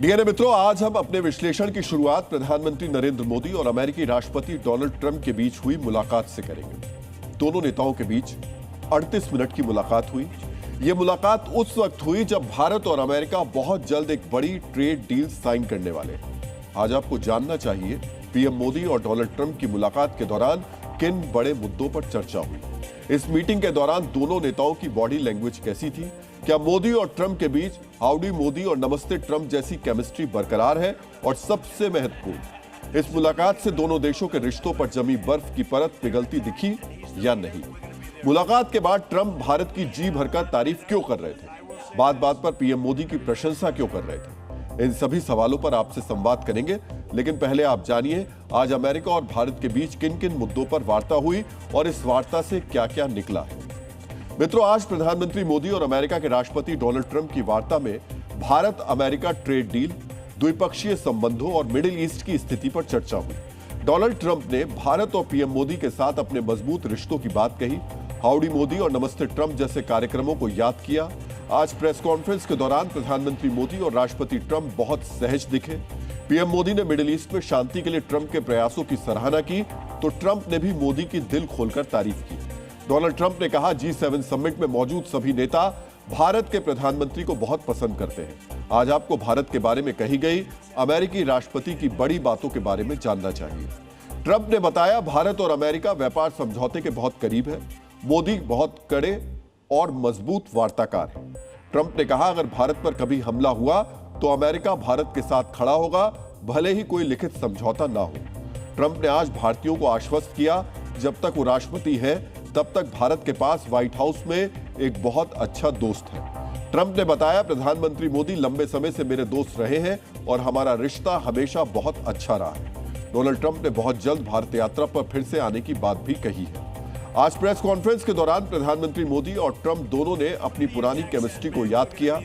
DNA मित्रों, आज हम अपने विश्लेषण की शुरुआत प्रधानमंत्री नरेंद्र मोदी और अमेरिकी राष्ट्रपति डोनाल्ड ट्रंप के बीच हुई मुलाकात से करेंगे। दोनों नेताओं के बीच 38 मिनट की मुलाकात हुई। यह मुलाकात उस वक्त हुई जब भारत और अमेरिका बहुत जल्द एक बड़ी ट्रेड डील साइन करने वाले हैं। आज आपको जानना चाहिए पीएम मोदी और डोनाल्ड ट्रंप की मुलाकात के दौरान किन बड़े मुद्दों पर चर्चा हुई। इस मीटिंग के दौरान दोनों नेताओं की बॉडी लैंग्वेज कैसी थी, क्या मोदी और ट्रंप के बीच हाउडी मोदी और नमस्ते ट्रंप जैसी केमिस्ट्री बरकरार है, और सबसे महत्वपूर्ण, इस मुलाकात से दोनों देशों के रिश्तों पर जमी बर्फ की परत पिघलती दिखी या नहीं। मुलाकात के बाद ट्रंप भारत की जी भरकर तारीफ क्यों कर रहे थे, बात बात पर पीएम मोदी की प्रशंसा क्यों कर रहे थे, इन सभी सवालों पर आपसे संवाद करेंगे। लेकिन पहले आप जानिए आज अमेरिका और भारत के बीच किन किन मुद्दों पर वार्ता हुई और इस वार्ता से क्या क्या निकला है। मित्रों, आज प्रधानमंत्री मोदी और अमेरिका के राष्ट्रपति डोनाल्ड ट्रंप की वार्ता में भारत अमेरिका ट्रेड डील, द्विपक्षीय संबंधों और मिडिल ईस्ट की स्थिति पर चर्चा हुई। डोनाल्ड ट्रंप ने भारत और पीएम मोदी के साथ अपने मजबूत रिश्तों की बात कही, हाउडी मोदी और नमस्ते ट्रंप जैसे कार्यक्रमों को याद किया। आज प्रेस कॉन्फ्रेंस के दौरान प्रधानमंत्री मोदी और राष्ट्रपति ट्रंप बहुत सहज दिखे। पीएम मोदी ने मिडिल ईस्ट में शांति के लिए ट्रंप के प्रयासों की सराहना की, तो ट्रंप ने भी मोदी की दिल खोलकर तारीफ की। डोनाल्ड ट्रंप ने कहा, G7 समिट में मौजूद सभी नेता भारत के प्रधानमंत्री को बहुत पसंद करते हैं। आज आपको भारत के बारे में कही गई अमेरिकी राष्ट्रपति की बड़ी बातों के बारे में जानना चाहिए। ट्रंप ने बताया, भारत और अमेरिका व्यापार समझौते के बहुत करीब है। मोदी बहुत कड़े और मजबूत वार्ताकार हैं। ट्रंप ने कहा, अगर भारत पर कभी हमला हुआ तो अमेरिका भारत के साथ खड़ा होगा, भले ही कोई लिखित समझौता ना हो। ट्रंप ने आज भारतीयों को आश्वस्त किया, जब तक वो राष्ट्रपति है तब तक भारत के पास व्हाइट हाउस में एक बहुत अच्छा दोस्त है। ट्रंप ने बताया, प्रधानमंत्री मोदी लंबे समय से मेरे दोस्त रहे हैं और हमारा रिश्ता हमेशा बहुत अच्छा रहा है। डोनाल्ड ट्रंप ने बहुत जल्द भारत यात्रा पर फिर से आने की बात भी कही है। आज प्रेस कॉन्फ्रेंस के दौरान प्रधानमंत्री मोदी और ट्रंप दोनों ने अपनी पुरानी केमिस्ट्री को याद किया।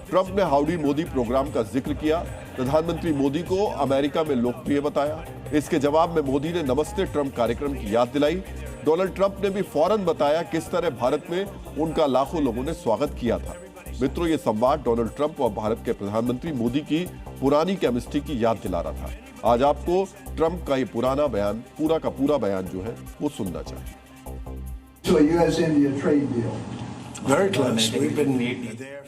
ट्रंप ने हाउडी मोदी प्रोग्राम का जिक्र किया, प्रधानमंत्री मोदी को अमेरिका में लोकप्रिय बताया। इसके जवाब में मोदी ने नमस्ते ट्रंप कार्यक्रम की याद दिलाई। डोनाल्ड ट्रंप ने भी फौरन बताया किस तरह भारत में उनका लाखों लोगों ने स्वागत किया था। मित्रों, ये संवाद डोनाल्ड ट्रंप और भारत के प्रधानमंत्री मोदी की पुरानी केमिस्ट्री की याद दिला रहा था। आज आपको ट्रंप का ये पुराना बयान, पूरा का पूरा बयान जो है वो सुनना चाहिए।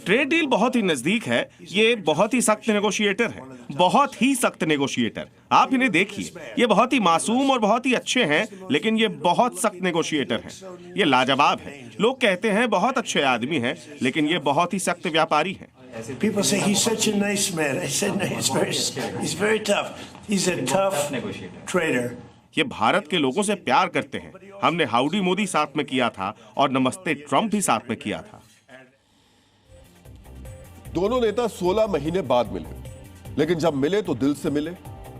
ट्रेड डील बहुत ही नजदीक है। ये बहुत ही सख्त नेगोशिएटर है, बहुत ही सख्त नेगोशिएटर। आप इन्हें देखिए, ये बहुत ही मासूम और बहुत ही अच्छे हैं, लेकिन ये बहुत सख्त नेगोशिएटर हैं। ये लाजवाब है। लोग कहते हैं बहुत अच्छे आदमी हैं, लेकिन ये बहुत ही सख्त व्यापारी हैं। People say he's such a nice man. I said no, he's very tough. He's a tough trader. ये भारत के लोगों से प्यार करते हैं। हमने हाउडी मोदी साथ में किया था और नमस्ते ट्रंप भी साथ में किया था। दोनों नेता 16 महीने बाद मिले, लेकिन जब मिले तो दिल से मिले।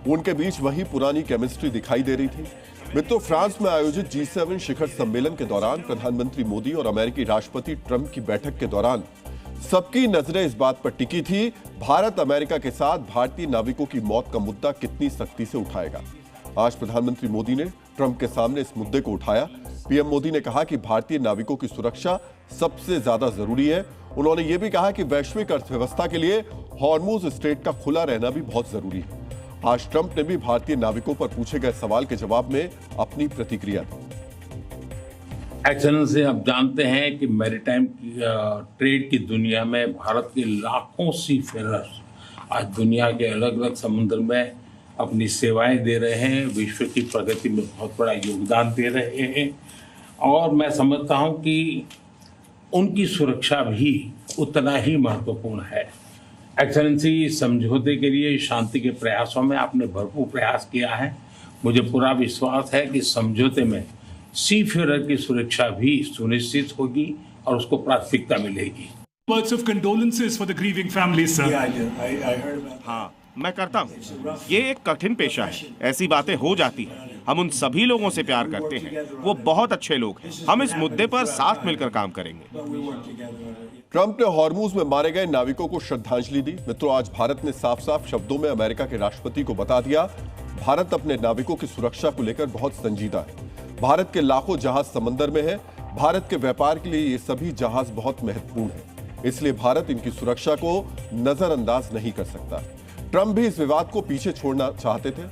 उनके बीच वही पुरानी केमिस्ट्री दिखाई दे रही थी। मित्रों, फ्रांस में आयोजित G7 शिखर सम्मेलन के दौरान प्रधानमंत्री मोदी और अमेरिकी राष्ट्रपति ट्रंप की बैठक के दौरान सबकी नजरें इस बात पर टिकी थी, भारत अमेरिका के साथ भारतीय नाविकों की मौत का मुद्दा कितनी सख्ती से उठाएगा। आज प्रधानमंत्री मोदी ने ट्रंप के सामने इस मुद्दे को उठाया। पीएम मोदी ने कहा कि भारतीय नाविकों की सुरक्षा सबसे ज्यादा जरूरी है। उन्होंने यह भी कहा कि वैश्विक अर्थव्यवस्था के लिए हॉर्मुज स्ट्रेट का खुला रहना भी बहुत जरूरी है। आज ट्रंप ने भी भारतीय नाविकों पर पूछे गए सवाल के जवाब में अपनी प्रतिक्रिया दी। एक्सेलेंसी, आप जानते हैं कि मैरीटाइम ट्रेड की दुनिया में भारत के लाखों सीफेरर्स आज दुनिया के अलग अलग समुद्र में अपनी सेवाएं दे रहे हैं, विश्व की प्रगति में बहुत बड़ा योगदान दे रहे हैं, और मैं समझता हूं कि उनकी सुरक्षा भी उतना ही महत्वपूर्ण है। एक्सेलेंसी, समझौते के लिए शांति के प्रयासों में आपने भरपूर प्रयास किया है। मुझे पूरा विश्वास है कि समझौते में सीफेरर की सुरक्षा भी सुनिश्चित होगी और उसको प्राथमिकता मिलेगी। Words of condolences for the grieving families, sir. Yeah, I did. I heard about it. हाँ, मैं करता हूँ। ये एक कठिन पेशा है, ऐसी बातें हो जाती हैं। हम उन सभी लोगों से प्यार करते हैं, वो बहुत अच्छे लोग हैं। हम इस मुद्दे पर साथ मिलकर काम करेंगे। ट्रंप ने हॉर्मुज में मारे गए नाविकों को श्रद्धांजलि दी। मित्रों, आज भारत ने साफ साफ शब्दों में अमेरिका के राष्ट्रपति को बता दिया, भारत अपने नाविकों की सुरक्षा को लेकर बहुत संजीदा है। भारत के लाखों जहाज समंदर में है। भारत के व्यापार के लिए ये सभी जहाज बहुत महत्वपूर्ण है, इसलिए भारत इनकी सुरक्षा को नजरअंदाज नहीं कर सकता। ट्रंप भी इस विवाद को पीछे छोड़ना चाहते थे,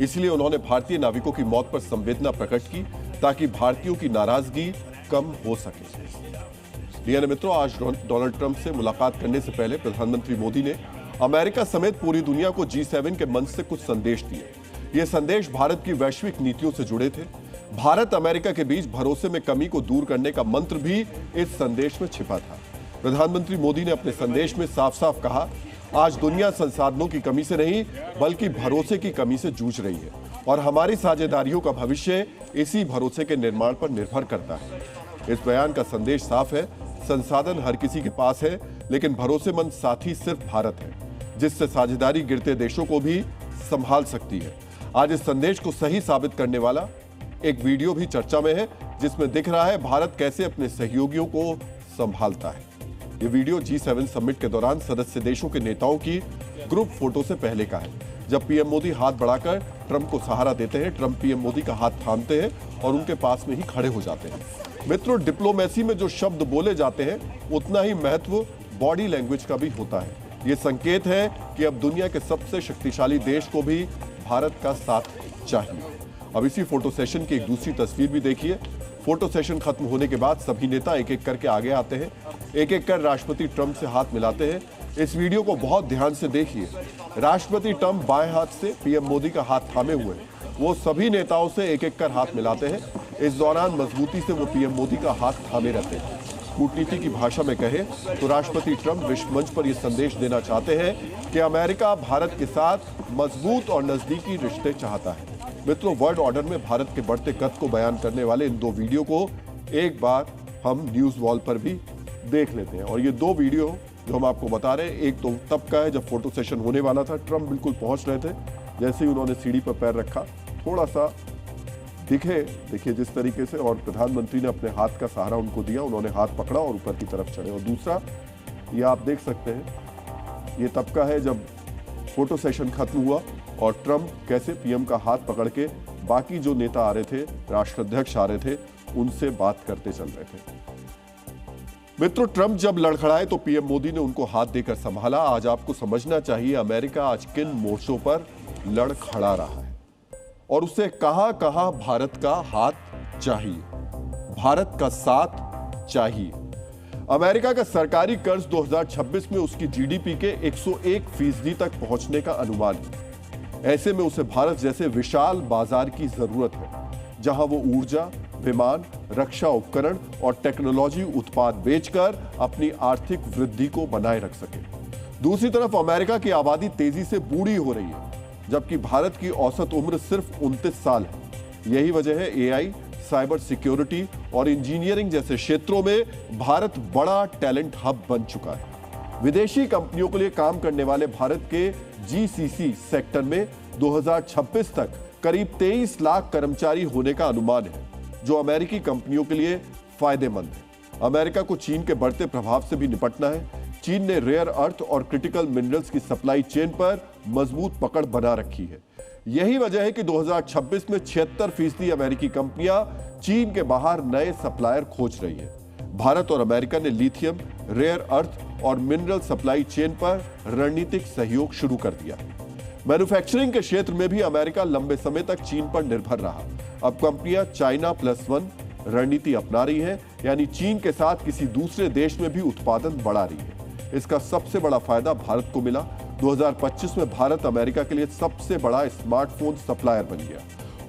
इसलिए उन्होंने भारतीय नाविकों की मौत पर संवेदना प्रकट की ताकि भारतीयों की नाराजगी कम हो सके। यानी मित्रों, आज डोनाल्ड ट्रंप से मुलाकात करने से पहले प्रधानमंत्री मोदी ने अमेरिका समेत पूरी दुनिया को G7 के मंच से कुछ संदेश दिए। ये संदेश भारत की वैश्विक नीतियों से जुड़े थे। भारत अमेरिका के बीच भरोसे में कमी को दूर करने का मंत्र भी इस संदेश में छिपा था। प्रधानमंत्री मोदी ने अपने संदेश में साफ साफ कहा, आज दुनिया संसाधनों की कमी से नहीं बल्कि भरोसे की कमी से जूझ रही है और हमारी साझेदारियों का भविष्य इसी भरोसे के निर्माण पर निर्भर करता है। इस बयान का संदेश साफ है, संसाधन हर किसी के पास है, लेकिन भरोसेमंद साथी सिर्फ भारत है, जिससे साझेदारी गिरते देशों को भी संभाल सकती है। आज इस संदेश को सही साबित करने वाला एक वीडियो भी चर्चा में है, जिसमें दिख रहा है भारत कैसे अपने सहयोगियों को संभालता है। ये वीडियो G7 समिट के दौरान सदस्य देशों के नेताओं की ग्रुप फोटो से पहले का है, जब पीएम मोदी हाथ बढ़ाकर ट्रंप को सहारा देते हैं। ट्रंप पीएम मोदी का हाथ थामते हैं और उनके पास में ही खड़े हो जाते हैं। मित्रों, डिप्लोमेसी में जो शब्द बोले जाते हैं उतना ही महत्व बॉडी लैंग्वेज का भी होता है। ये संकेत है कि अब दुनिया के सबसे शक्तिशाली देश को भी भारत का साथ चाहिए। अब इसी फोटो सेशन की एक दूसरी तस्वीर भी देखिए। फोटो सेशन खत्म होने के बाद सभी नेता एक एक करके आगे आते हैं, एक एक कर राष्ट्रपति ट्रंप से हाथ मिलाते हैं। इस वीडियो को बहुत ध्यान से देखिए। राष्ट्रपति ट्रंप बाएं हाथ से पीएम मोदी का हाथ थामे हुए हैं। वो सभी नेताओं से एक एक कर हाथ मिलाते हैं। इस दौरान मजबूती से वो पीएम मोदी का हाथ थामे रहते हैं। कूटनीति की भाषा में कहे तो राष्ट्रपति ट्रंप विश्व मंच पर यह संदेश देना चाहते हैं कि अमेरिका भारत के साथ मजबूत और नजदीकी रिश्ते चाहता है। मित्रों, वर्ल्ड ऑर्डर में भारत के बढ़ते कद को बयान करने वाले इन दो वीडियो को एक बार हम न्यूज वॉल पर भी देख लेते हैं। और ये दो वीडियो जो हम आपको बता रहे हैं, एक तो तब का है जब फोटो सेशन होने वाला था, ट्रंप बिल्कुल पहुंच रहे थे, जैसे ही उन्होंने सीढ़ी पर पैर रखा थोड़ा सा दिखे, देखिए जिस तरीके से, और प्रधानमंत्री ने अपने हाथ का सहारा उनको दिया, उन्होंने हाथ पकड़ा और ऊपर की तरफ चढ़े। और दूसरा ये आप देख सकते हैं, ये तब का है जब फोटो सेशन खत्म हुआ और ट्रंप कैसे पीएम का हाथ पकड़ के बाकी जो नेता आ रहे थे, राष्ट्राध्यक्ष आ रहे थे, उनसे बात करते चल रहे थे। मित्रों, ट्रंप जब लड़खड़ाए तो पीएम मोदी ने उनको हाथ देकर संभाला। आज आपको समझना चाहिए अमेरिका आज किन मोर्चों पर लड़खड़ा रहा है और उसे कहां कहां भारत का हाथ चाहिए, भारत का साथ चाहिए। अमेरिका का सरकारी कर्ज 2026 में उसकी जीडीपी के 101% तक पहुंचने का अनुमान है। ऐसे में उसे भारत जैसे विशाल बाजार की जरूरत है, जहां वो ऊर्जा, विमान, रक्षा उपकरण और टेक्नोलॉजी उत्पाद बेचकर अपनी आर्थिक वृद्धि को बनाए रख सके। दूसरी तरफ अमेरिका की आबादी तेजी से बूढ़ी हो रही है, जबकि भारत की औसत उम्र सिर्फ 29 साल है। यही वजह है एआई, साइबर सिक्योरिटी और इंजीनियरिंग जैसे क्षेत्रों में भारत बड़ा टैलेंट हब बन चुका है। विदेशी कंपनियों के लिए काम करने वाले भारत के जीसीसी सेक्टर में 2026 तक करीब 23 लाख कर्मचारी होने का अनुमान है, जो अमेरिकी कंपनियों के लिए फायदेमंद है। अमेरिका को चीन के बढ़ते प्रभाव से भी निपटना है। चीन ने रेयर अर्थ और क्रिटिकल मिनरल्स की सप्लाई चेन पर मजबूत पकड़ बना रखी है। यही वजह है कि 2026 में 76% अमेरिकी कंपनियां चीन के बाहर नए सप्लायर खोज रही है। भारत और अमेरिका ने लिथियम, रेयर अर्थ और मिनरल सप्लाई चेन पर रणनीतिक सहयोग शुरू कर दिया। मैन्युफैक्चरिंग के क्षेत्र में भी अमेरिका लंबे समय तक चीन पर निर्भर रहा। अब कंपनियां चाइना +1 रणनीति अपना रही हैं, यानी चीन के साथ किसी दूसरे देश में भी उत्पादन बढ़ा रही है। इसका सबसे बड़ा फायदा भारत को मिला। 2025 में भारत अमेरिका के लिए सबसे बड़ा स्मार्टफोन सप्लायर बन गया।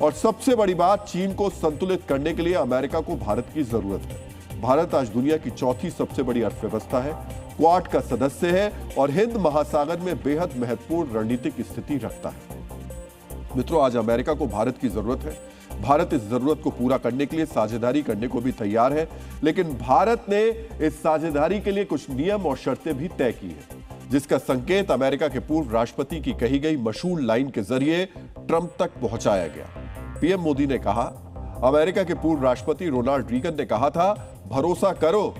और सबसे बड़ी बात, चीन को संतुलित करने के लिए अमेरिका को भारत की जरूरत है। भारत आज दुनिया की चौथी सबसे बड़ी अर्थव्यवस्था है, क्वाड का सदस्य है और हिंद महासागर में बेहद महत्वपूर्ण रणनीतिक स्थिति रखता है। मित्रों, आज अमेरिका को भारत की जरूरत है। भारत इस जरूरत को पूरा करने के लिए साझेदारी करने को भी तैयार है, लेकिन भारत ने इस साझेदारी के लिए कुछ नियम और शर्तें भी तय की है, जिसका संकेत अमेरिका के पूर्व राष्ट्रपति की कही गई मशहूर लाइन के जरिए ट्रंप तक पहुंचाया गया। पीएम मोदी ने कहा, अमेरिका के पूर्व राष्ट्रपति रोनाल्ड रीगन ने कहा था, भरोसा करो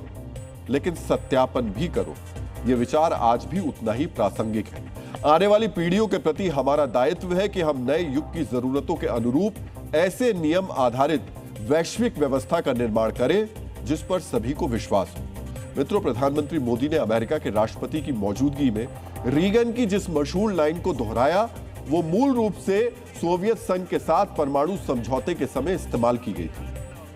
लेकिन सत्यापन भी करो। यह विचार आज भी उतना ही प्रासंगिक है। आने वाली पीढ़ियों के प्रति हमारा दायित्व है कि हम नए युग की जरूरतों के अनुरूप ऐसे नियम आधारित वैश्विक व्यवस्था का निर्माण करें जिस पर सभी को विश्वास हो। मित्रों, प्रधानमंत्री मोदी ने अमेरिका के राष्ट्रपति की मौजूदगी में रीगन की जिस मशहूर लाइन को दोहराया वो मूल रूप से सोवियत संघ के साथ परमाणु समझौते के समय इस्तेमाल की गई थी।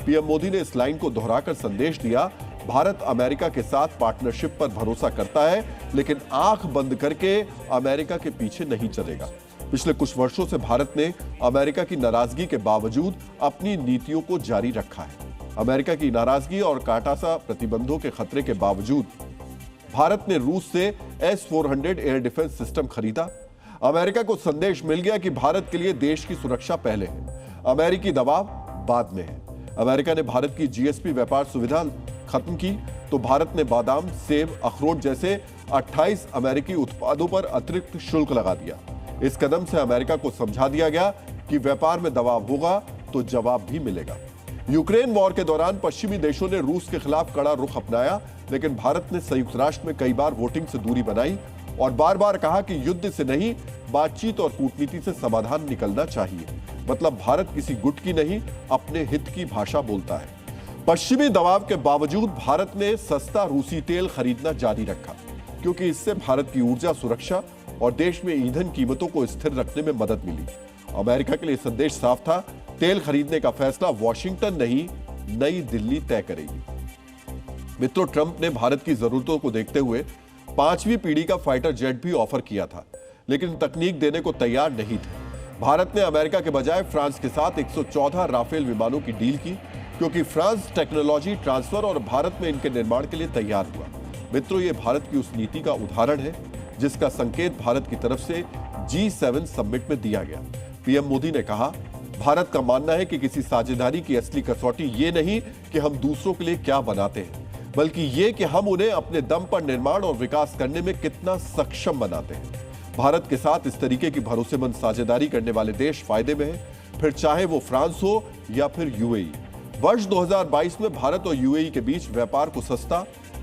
पीएम मोदी ने इस लाइन को दोहराकर संदेश दिया, भारत अमेरिका के साथ पार्टनरशिप पर भरोसा करता है, लेकिन आंख बंद करके अमेरिका के पीछे नहीं चलेगा। पिछले कुछ वर्षों से भारत ने अमेरिका की नाराजगी के बावजूद अपनी नीतियों को जारी रखा है। अमेरिका की नाराजगी और काटासा प्रतिबंधों के खतरे के बावजूद भारत ने रूस से S-400 एयर डिफेंस सिस्टम खरीदा। अमेरिका को संदेश मिल गया कि भारत के लिए देश की सुरक्षा पहले है, अमेरिकी दबाव बाद में है। अमेरिका ने भारत की जीएसपी व्यापार सुविधा खत्म की तो भारत ने बादाम, सेब, अखरोट जैसे 28 अमेरिकी उत्पादों पर अतिरिक्त शुल्क लगा दिया। इस कदम से अमेरिका को समझा दिया गया कि व्यापार में दबाव होगा तो जवाब भी मिलेगा। यूक्रेन वॉर के दौरान पश्चिमी देशों ने रूस के खिलाफ कड़ा रुख अपनाया, लेकिन भारत ने संयुक्त राष्ट्र में कई बार वोटिंग से दूरी बनाई और बार बार कहा कि युद्ध से नहीं, बातचीत और कूटनीति से समाधान निकलना चाहिए। मतलब भारत किसी गुट की नहीं, अपने हित की भाषा बोलता है। पश्चिमी दबाव के बावजूद भारत ने सस्ता रूसी तेल खरीदना जारी रखा, क्योंकि इससे भारत की ऊर्जा सुरक्षा और देश में ईंधन कीमतों को स्थिर रखने में मदद मिली। अमेरिका के लिए संदेश साफ था, तेल खरीदने का फैसला वॉशिंगटन नहीं, नई दिल्ली तय करेगी। मित्रों, ट्रंप ने भारत की जरूरतों को देखते हुए 5वीं पीढ़ी का फाइटर जेट भी ऑफर किया था, लेकिन तकनीक देने को तैयार नहीं थे। भारत ने अमेरिका के बजाय फ्रांस के साथ 114 राफेल विमानों की डील की, क्योंकि फ्रांस टेक्नोलॉजी ट्रांसफर और भारत में इनके निर्माण के लिए तैयार हुआ। मित्रों, ये भारत की उस नीति का उदाहरण है जिसका संकेत भारत की तरफ से G7 समिट में दिया गया। पीएम मोदी ने कहा, भारत का मानना है कि किसी साझेदारी की असली कसौटी ये नहीं कि हम दूसरों के लिए क्या बनाते हैं, बल्कि ये कि हम उन्हें अपने दम पर निर्माण और विकास करने में कितना सक्षम बनाते हैं। भारत के साथ इस तरीके की भरोसेमंद साझेदारी करने वाले देश फायदे में है, फिर चाहे वो फ्रांस हो या फिर यूएई। वर्ष 2022 में भारत और यूएई के बीच व्यापार को सस्ता,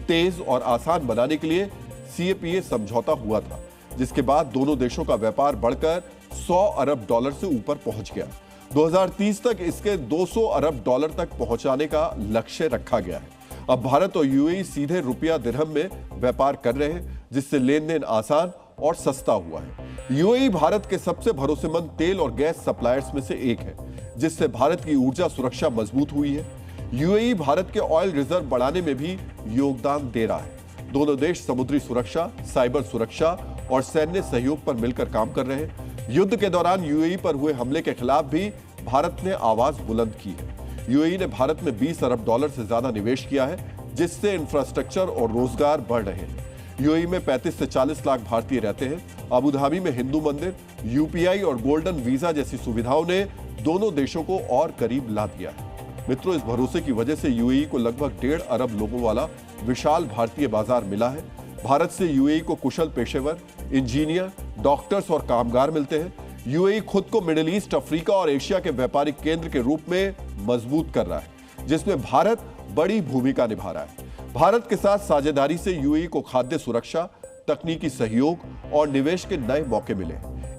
तेज और आसान बनाने के लिए CAPA समझौता हुआ था, जिसके बाद दोनों देशों का व्यापार बढ़कर $100 अरब से ऊपर पहुंच गया। 2030 तक इसके $200 अरब तक पहुंचाने का लक्ष्य रखा गया है। अब भारत और यूएई सीधे रुपया दिरहम में व्यापार कर रहे हैं, जिससे लेन देन आसान और सस्ता हुआ है। यूएई भारत के सबसे भरोसेमंद तेल और गैस सप्लायर्स में से एक है, जिससे भारत की ऊर्जा सुरक्षा मजबूत हुई है। यूएई भारत के ऑयल रिजर्व बढ़ाने में भी योगदान दे रहा है। दोनों देश समुद्री सुरक्षा, साइबर सुरक्षा और सैन्य सहयोग पर मिलकर काम कर रहे हैं। युद्ध के दौरान यूएई पर हुए हमले के खिलाफ भी भारत ने आवाज बुलंद की है। यूएई ने भारत में $20 अरब से ज्यादा निवेश किया है, जिससे इंफ्रास्ट्रक्चर और रोजगार बढ़ रहे हैं। यूएई में 35 से 40 लाख भारतीय रहते हैं। अबू धाबी में हिंदू मंदिर, यूपीआई और गोल्डन वीजा जैसी सुविधाओं ने दोनों देशों को और करीब ला दिया है। मित्रों, इस भरोसे की वजह से यूएई को लगभग 1.5 अरब लोगों वाला विशाल भारतीय बाजार मिला है। भारत से यूएई को कुशल पेशेवर, इंजीनियर, डॉक्टर्स और कामगार मिलते हैं। यूएई खुद को मिडिल ईस्ट, अफ्रीका और एशिया के व्यापारिक केंद्र के रूप में मजबूत कर रहा है, जिसमें भारत बड़ी भूमिका निभा रहा है। भारत के साथ साझेदारी से यूएई को खाद्य सुरक्षा, तकनीकी सहयोग और निवेश के नए मौके मिले।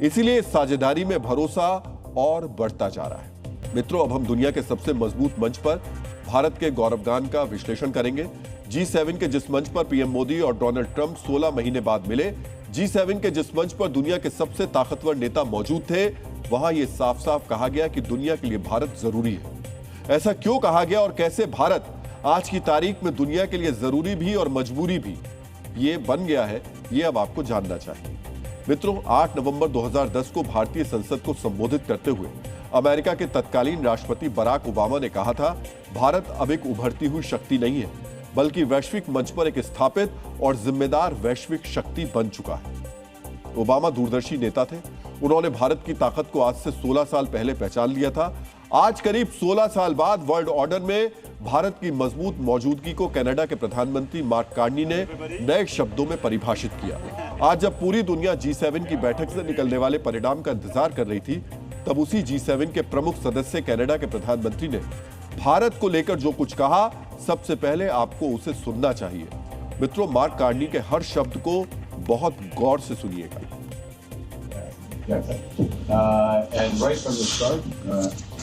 इसीलिए इस साझेदारी में भरोसा और बढ़ता जा रहा है। मित्रों, अब हम दुनिया के सबसे मजबूत मंच पर भारत के गौरवगान का विश्लेषण करेंगे। G7 के जिस मंच पर पीएम मोदी और डोनाल्ड ट्रंप 16 महीने बाद मिले, G7 के जिस मंच पर दुनिया के सबसे ताकतवर नेता मौजूद थे, वहां यह साफ साफ कहा गया कि दुनिया के लिए भारत जरूरी है। ऐसा क्यों कहा गया और कैसे भारत आज की तारीख में दुनिया के लिए जरूरी भी और मजबूरी भी ये बन गया है, ये अब आपको जानना चाहिए। मित्रों, 8 नवंबर 2010 को भारतीय संसद को संबोधित करते हुए अमेरिका के तत्कालीन राष्ट्रपति बराक ओबामा ने कहा था, भारत अब एक उभरती हुई शक्ति नहीं है, बल्कि वैश्विक मंच पर एक स्थापित और जिम्मेदार वैश्विक शक्ति बन चुका है। ओबामा दूरदर्शी नेता थे। उन्होंने भारत की ताकत को आज से 16 साल पहले पहचान लिया था। आज करीब 16 साल बाद वर्ल्ड ऑर्डर में भारत की मजबूत मौजूदगी को कनाडा के प्रधानमंत्री मार्क कार्नी ने नए शब्दों में परिभाषित किया। आज जब पूरी दुनिया G7 की बैठक से निकलने वाले परिणाम का इंतजार कर रही थी, तब उसी G7 के प्रमुख सदस्य कनाडा के प्रधानमंत्री ने भारत को लेकर जो कुछ कहा, सबसे पहले आपको उसे सुनना चाहिए। मित्रों, मार्क कार्नी के हर शब्द को बहुत गौर से सुनिएगा। And right from the start,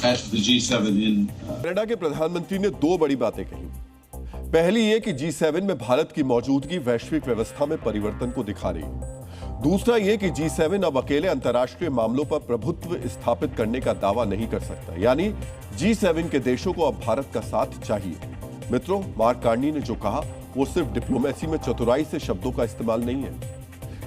at the G7 in Canada के प्रधानमंत्री ने 2 बड़ी बातें कही। पहली ये कि G7 में भारत की मौजूदगी वैश्विक व्यवस्था में परिवर्तन को दिखा रही है। दूसरा यह कि G7 अब अकेले अंतर्राष्ट्रीय मामलों पर प्रभुत्व स्थापित करने का दावा नहीं कर सकता, यानी G7 के देशों को अब भारत का साथ चाहिए। मित्रों, मार्क कार्नी ने जो कहा वो सिर्फ डिप्लोमेसी में चतुराई से शब्दों का इस्तेमाल नहीं है,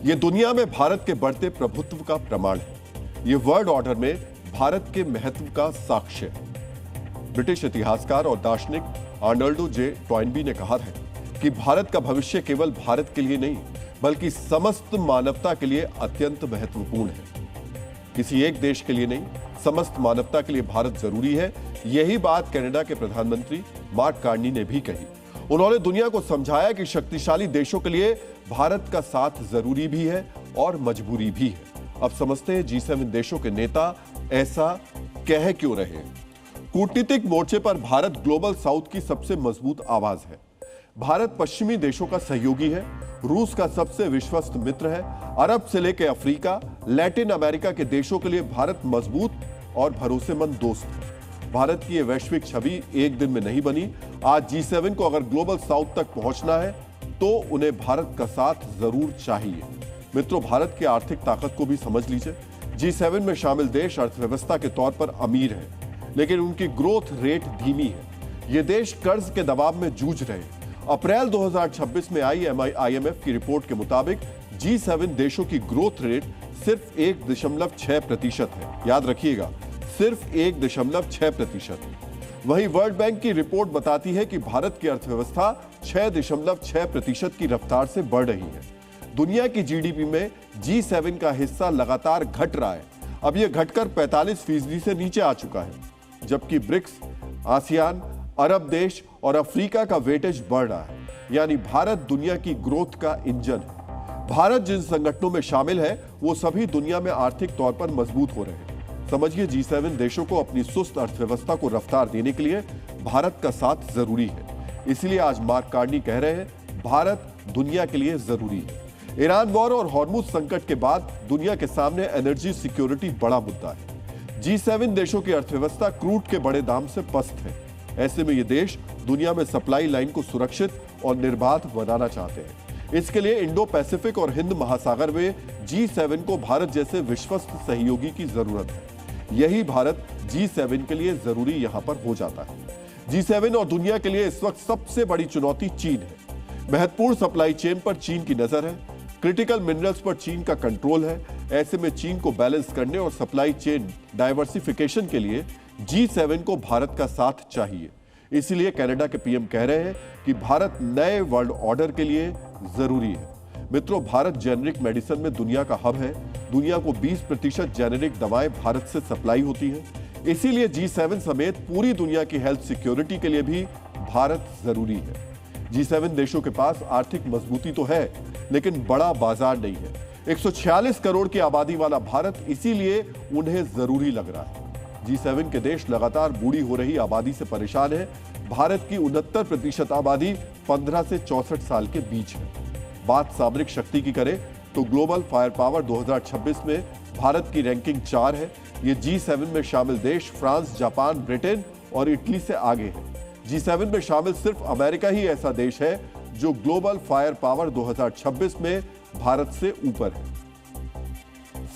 ये दुनिया में भारत के बढ़ते प्रभुत्व का प्रमाण है। ये वर्ल्ड ऑर्डर में भारत के महत्व का साक्ष्य है। ब्रिटिश इतिहासकार और दार्शनिक आर्नल्डो जे टॉइनबी ने कहा है कि भारत का भविष्य केवल भारत के लिए नहीं बल्कि समस्त मानवता के लिए अत्यंत महत्वपूर्ण है। किसी एक देश के लिए नहीं, समस्त मानवता के लिए भारत जरूरी है। यही बात कनाडा के प्रधानमंत्री मार्क कार्नी ने भी कही। उन्होंने दुनिया को समझाया कि शक्तिशाली देशों के लिए भारत का साथ जरूरी भी है और मजबूरी भी है। अब समझते हैं G7 देशों के नेता ऐसा कह क्यों रहे हैं। कूटनीतिक मोर्चे पर भारत ग्लोबल साउथ की सबसे मजबूत आवाज है। भारत पश्चिमी देशों का सहयोगी है, रूस का सबसे विश्वस्त मित्र है। अरब से लेकर अफ्रीका, लैटिन अमेरिका के देशों के लिए भारत मजबूत और भरोसेमंद दोस्त है। भारत की यह वैश्विक छवि एक दिन में नहीं बनी। आज G7 को अगर ग्लोबल साउथ तक पहुंचना है तो उन्हें भारत का साथ जरूर चाहिए। मित्रों, भारत की आर्थिक ताकत को भी समझ लीजिए। G7 में शामिल देश अर्थव्यवस्था के तौर पर अमीर हैं, लेकिन उनकी ग्रोथ रेट धीमी है। ये देश कर्ज के दबाव में जूझ रहे हैं। अप्रैल 2026 में आई IMF की रिपोर्ट के मुताबिक G7 देशों की ग्रोथ रेट सिर्फ 1.6% है। याद रखिएगा, सिर्फ 1.6%। वहीं वर्ल्ड बैंक की रिपोर्ट बताती है कि भारत की अर्थव्यवस्था 6.6% की रफ्तार से बढ़ रही है। दुनिया की GDP में G7 का हिस्सा लगातार घट रहा है। अब यह घटकर 45% से नीचे आ चुका है, जबकि ब्रिक्स, आसियान, अरब देश और अफ्रीका का वेटेज बढ़ रहा है। यानी भारत दुनिया की ग्रोथ का इंजन है। भारत जिन संगठनों में शामिल है वो सभी दुनिया में आर्थिक तौर पर मजबूत हो रहे हैं। समझिए, G7 देशों को अपनी सुस्त अर्थव्यवस्था को रफ्तार देने के लिए भारत का साथ जरूरी है। इसलिए आज मार्क कार्नी कह रहे हैं, भारत दुनिया के लिए जरूरी है। ईरान वॉर और हॉर्मुज संकट के बाद दुनिया के सामने एनर्जी सिक्योरिटी बड़ा मुद्दा है। G7 देशों की अर्थव्यवस्था क्रूड के बड़े दाम से पस्त है। ऐसे में ये देश दुनिया में सप्लाई लाइन को सुरक्षित और निर्बाध बनाना चाहते हैं। इसके लिए इंडो पैसिफिक और हिंद महासागर में G7 को भारत जैसे विश्वस्त सहयोगी की जरूरत है। यही भारत G7 के लिए जरूरी यहां पर हो जाता है। G7 और दुनिया के लिए इस वक्त सबसे बड़ी चुनौती चीन है। महत्वपूर्ण सप्लाई चेन पर चीन की नजर है। क्रिटिकल मिनरल्स पर चीन का कंट्रोल है। ऐसे में चीन को बैलेंस करने और सप्लाई चेन डाइवर्सिफिकेशन के लिए G7 को भारत का साथ चाहिए। इसीलिए कनाडा के PM कह रहे हैं कि भारत नए वर्ल्ड ऑर्डर के लिए जरूरी है। मित्रों, भारत जेनेरिक मेडिसिन में दुनिया का हब है। दुनिया को 20% जेनेरिक दवाएं भारत से सप्लाई होती हैं। इसीलिए G7 समेत पूरी दुनिया की हेल्थ सिक्योरिटी के लिए भी भारत जरूरी है। G7 देशों के पास आर्थिक मजबूती तो है, लेकिन बड़ा बाजार नहीं है। 146 करोड़ की आबादी वाला भारत इसीलिए उन्हें जरूरी लग रहा है। G7 के देश लगातार बूढ़ी हो रही आबादी से परेशान है। भारत की 69% आबादी 15 से 64 साल के बीच है। बात सामरिक शक्ति की करें तो ग्लोबल फायर पावर 2026 में भारत की रैंकिंग 4 है। ये G7 में शामिल देश फ्रांस, जापान, ब्रिटेन और इटली से आगे है। G7 में शामिल सिर्फ अमेरिका ही ऐसा देश है जो ग्लोबल फायर पावर 2026 में भारत से ऊपर है।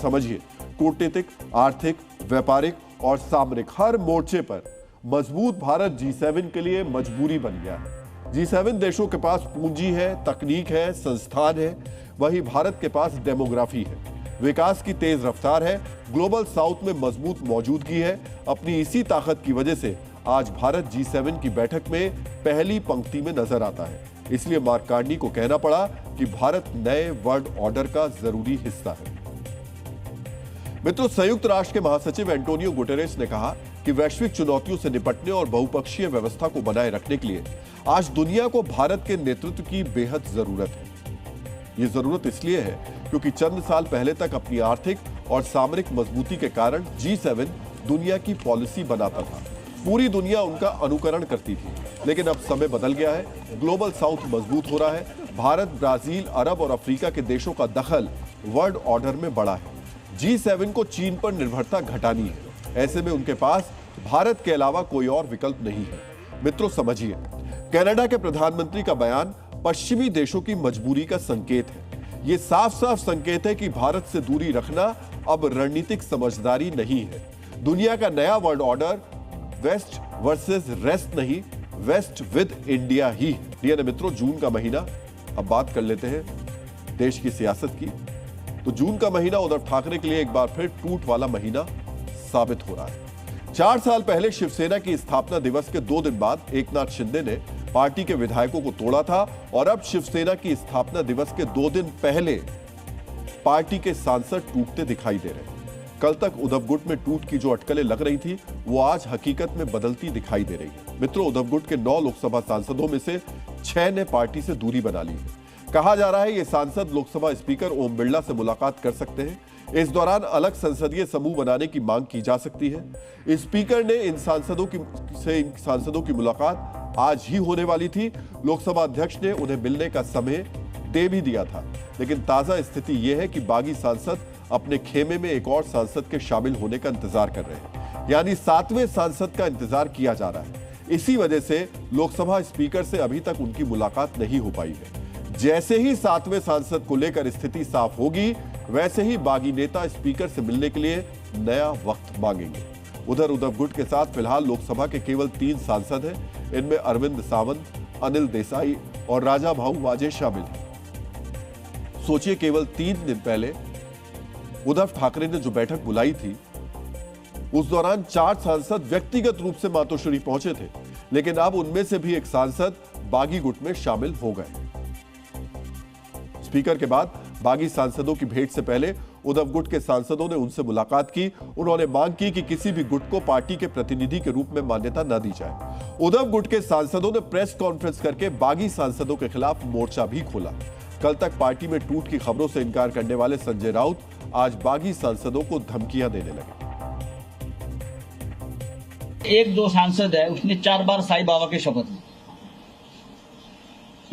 समझिए, कूटनीतिक, आर्थिक, व्यापारिक और सामरिक हर मोर्चे पर मजबूत भारत G7 के लिए मजबूरी बन गया है। G7 देशों के पास पूंजी है, तकनीक है, संस्थान है। वहीं भारत के पास डेमोग्राफी है, विकास की तेज रफ्तार है, ग्लोबल साउथ में मजबूत मौजूदगी है। अपनी इसी ताकत की वजह से आज भारत G7 की बैठक में पहली पंक्ति में नजर आता है। इसलिए मार्क कार्नी को कहना पड़ा कि भारत नए वर्ल्ड ऑर्डर का जरूरी हिस्सा है। मित्रों, संयुक्त राष्ट्र के महासचिव एंटोनियो गुटेरेस ने कहा कि वैश्विक चुनौतियों से निपटने और बहुपक्षीय व्यवस्था को बनाए रखने के लिए आज दुनिया को भारत के नेतृत्व की बेहद जरूरत है। यह जरूरत इसलिए है क्योंकि चंद साल पहले तक अपनी आर्थिक और सामरिक मजबूती के कारण G7 दुनिया की पॉलिसी बनाता था। पूरी दुनिया उनका अनुकरण करती थी। लेकिन अब समय बदल गया है। ग्लोबल साउथ मजबूत हो रहा है। भारत, ब्राजील, अरब और अफ्रीका के देशों का दखल वर्ल्ड ऑर्डर में बढ़ा है। G7 को चीन पर निर्भरता घटानी है। ऐसे में उनके पास भारत के अलावा कोई और विकल्प नहीं है। मित्रों, समझिए, कनाडा के प्रधानमंत्री का बयान पश्चिमी देशों की मजबूरी का संकेत है। ये साफ साफ संकेत है कि भारत से दूरी रखना अब रणनीतिक समझदारी नहीं है। दुनिया का नया world order west versus rest नहीं, वेस्ट विद इंडिया ही है। डीएनए मित्रों, जून का महीना, अब बात कर लेते हैं देश की सियासत की। तो जून का महीना उद्धव ठाकरे के लिए एक बार फिर टूट वाला महीना साबित हो रहा है। 4 साल पहले शिवसेना की स्थापना दिवस के 2 दिन बाद एकनाथ शिंदे ने पार्टी के विधायकों को तोड़ा था और अब शिवसेना की स्थापना दिवस के 2 दिन पहले पार्टी के सांसद टूटते दिखाई दे रहे हैं। कल तक उद्धव गुट में टूट की जो अटकलें लग रही थी, वो आज हकीकत में बदलती दिखाई दे रही है। मित्रों, उद्धव गुट के 9 लोकसभा सांसदों में से 6 ने पार्टी से दूरी बना ली है। कहा जा रहा है ये सांसद लोकसभा स्पीकर ओम बिरला से मुलाकात कर सकते हैं। इस दौरान अलग संसदीय समूह बनाने की मांग की जा सकती है। स्पीकर ने इन सांसदों की मुलाकात आज ही होने वाली थी। लोकसभा अध्यक्ष ने उन्हें मिलने का समय दे भी दिया था, लेकिन ताजा स्थिति यह है कि बागी सांसद अपने खेमे में एक और सांसद के शामिल होने का इंतजार कर रहे हैं, यानी 7वें सांसद का इंतजार किया जा रहा है। इसी वजह से लोकसभा स्पीकर से अभी तक उनकी मुलाकात नहीं हो पाई है। जैसे ही 7वें सांसद को लेकर स्थिति साफ होगी, वैसे ही बागी नेता स्पीकर से मिलने के लिए नया वक्त मांगेंगे। उधर उद्धव गुट के साथ फिलहाल लोकसभा के केवल 3 सांसद हैं। इनमें अरविंद सावंत, अनिल देसाई और राजा भाऊ वाजे शामिल हैं। सोचिए, केवल 3 दिन पहले उद्धव ठाकरे ने जो बैठक बुलाई थी, उस दौरान 4 सांसद व्यक्तिगत रूप से मातोश्री पहुंचे थे, लेकिन अब उनमें से भी एक सांसद बागी गुट में शामिल हो गए। स्पीकर के बाद बागी सांसदों की भेंट से पहले उद्धव गुट के सांसदों ने उनसे मुलाकात की। उन्होंने मांग की कि किसी भी गुट को पार्टी के प्रतिनिधि के रूप में मान्यता न दी जाए। उद्धव गुट के सांसदों ने प्रेस कॉन्फ्रेंस करके बागी सांसदों के खिलाफ मोर्चा भी खोला। कल तक पार्टी में टूट की खबरों से इनकार करने वाले संजय राउत आज बागी सांसदों को धमकियां देने लगे। 1-2 सांसद है, उसने 4 बार साईं बाबा की शपथ ली,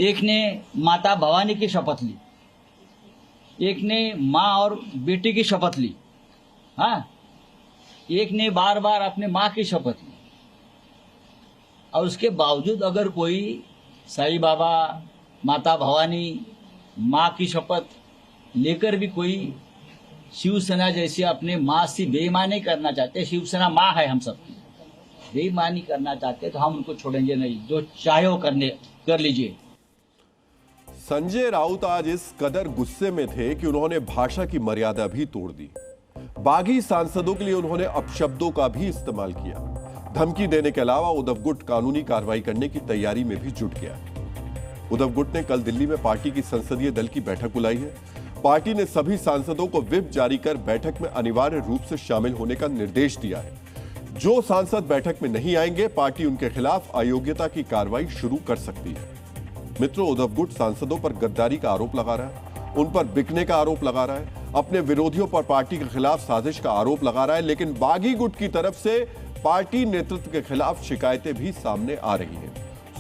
एक ने माता भवानी की शपथ ली, एक ने माँ और बेटी की शपथ ली, हाँ, एक ने बार बार अपने माँ की शपथ ली। और उसके बावजूद अगर कोई साईं बाबा, माता भवानी, माँ की शपथ लेकर भी कोई शिवसेना जैसे अपने माँ से बेईमानी करना चाहते, शिवसेना माँ है हम सबकी, बेईमानी करना चाहते तो हम उनको छोड़ेंगे नहीं, जो चाहे वो कर लीजिए। संजय राउत आज इस कदर गुस्से में थे कि उन्होंने भाषा की मर्यादा भी तोड़ दी। बागी सांसदों के लिए उन्होंने अपशब्दों का भी इस्तेमाल किया। धमकी देने के अलावा उद्धव गुट कानूनी कार्रवाई करने की तैयारी में भी जुट गया। उद्धव गुट ने कल दिल्ली में पार्टी की संसदीय दल की बैठक बुलाई है। पार्टी ने सभी सांसदों को व्हिप जारी कर बैठक में अनिवार्य रूप से शामिल होने का निर्देश दिया है। जो सांसद बैठक में नहीं आएंगे, पार्टी उनके खिलाफ अयोग्यता की कार्रवाई शुरू कर सकती है। मित्रों, उद्धव गुट सांसदों पर गद्दारी का आरोप लगा रहा है, उन पर बिकने का आरोप लगा रहा है, अपने विरोधियों पर पार्टी के खिलाफ साजिश का आरोप लगा रहा है, लेकिन बागी गुट की तरफ से पार्टी नेतृत्व के खिलाफ शिकायतें भी सामने आ रही हैं।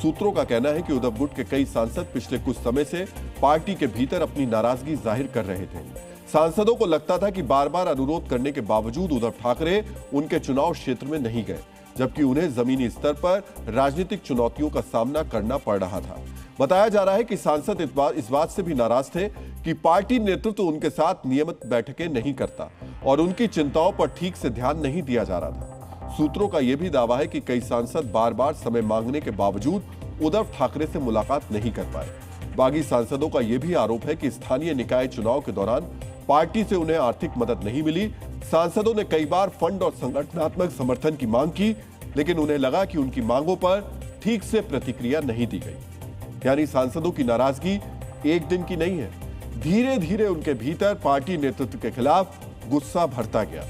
सूत्रों का कहना है कि उद्धव गुट के कई सांसद पिछले कुछ समय से पार्टी के भीतर अपनी नाराजगी जाहिर कर रहे थे। सांसदों को लगता था कि बार बार अनुरोध करने के बावजूद उद्धव ठाकरे उनके चुनाव क्षेत्र में नहीं गए, जबकि उन्हें जमीनी स्तर पर राजनीतिक चुनौतियों का सामना करना पड़ रहा था। बताया जा रहा है कि सांसद इस बात से भी नाराज थे कि पार्टी नेतृत्व उनके साथ नियमित बैठकें नहीं करता और उनकी चिंताओं पर ठीक से ध्यान नहीं दिया जा रहा था। सूत्रों का यह भी दावा है कि कई सांसद बार बार समय मांगने के बावजूद उद्धव ठाकरे से मुलाकात नहीं कर पाए। बागी सांसदों का यह भी आरोप है कि स्थानीय निकाय चुनाव के दौरान पार्टी से उन्हें आर्थिक मदद नहीं मिली। सांसदों ने कई बार फंड और संगठनात्मक समर्थन की मांग की, लेकिन उन्हें लगा कि उनकी मांगों पर ठीक से प्रतिक्रिया नहीं दी गई। यानी सांसदों की नाराजगी एक दिन की नहीं है, धीरे धीरे उनके भीतर पार्टी नेतृत्व के खिलाफ गुस्सा भरता गया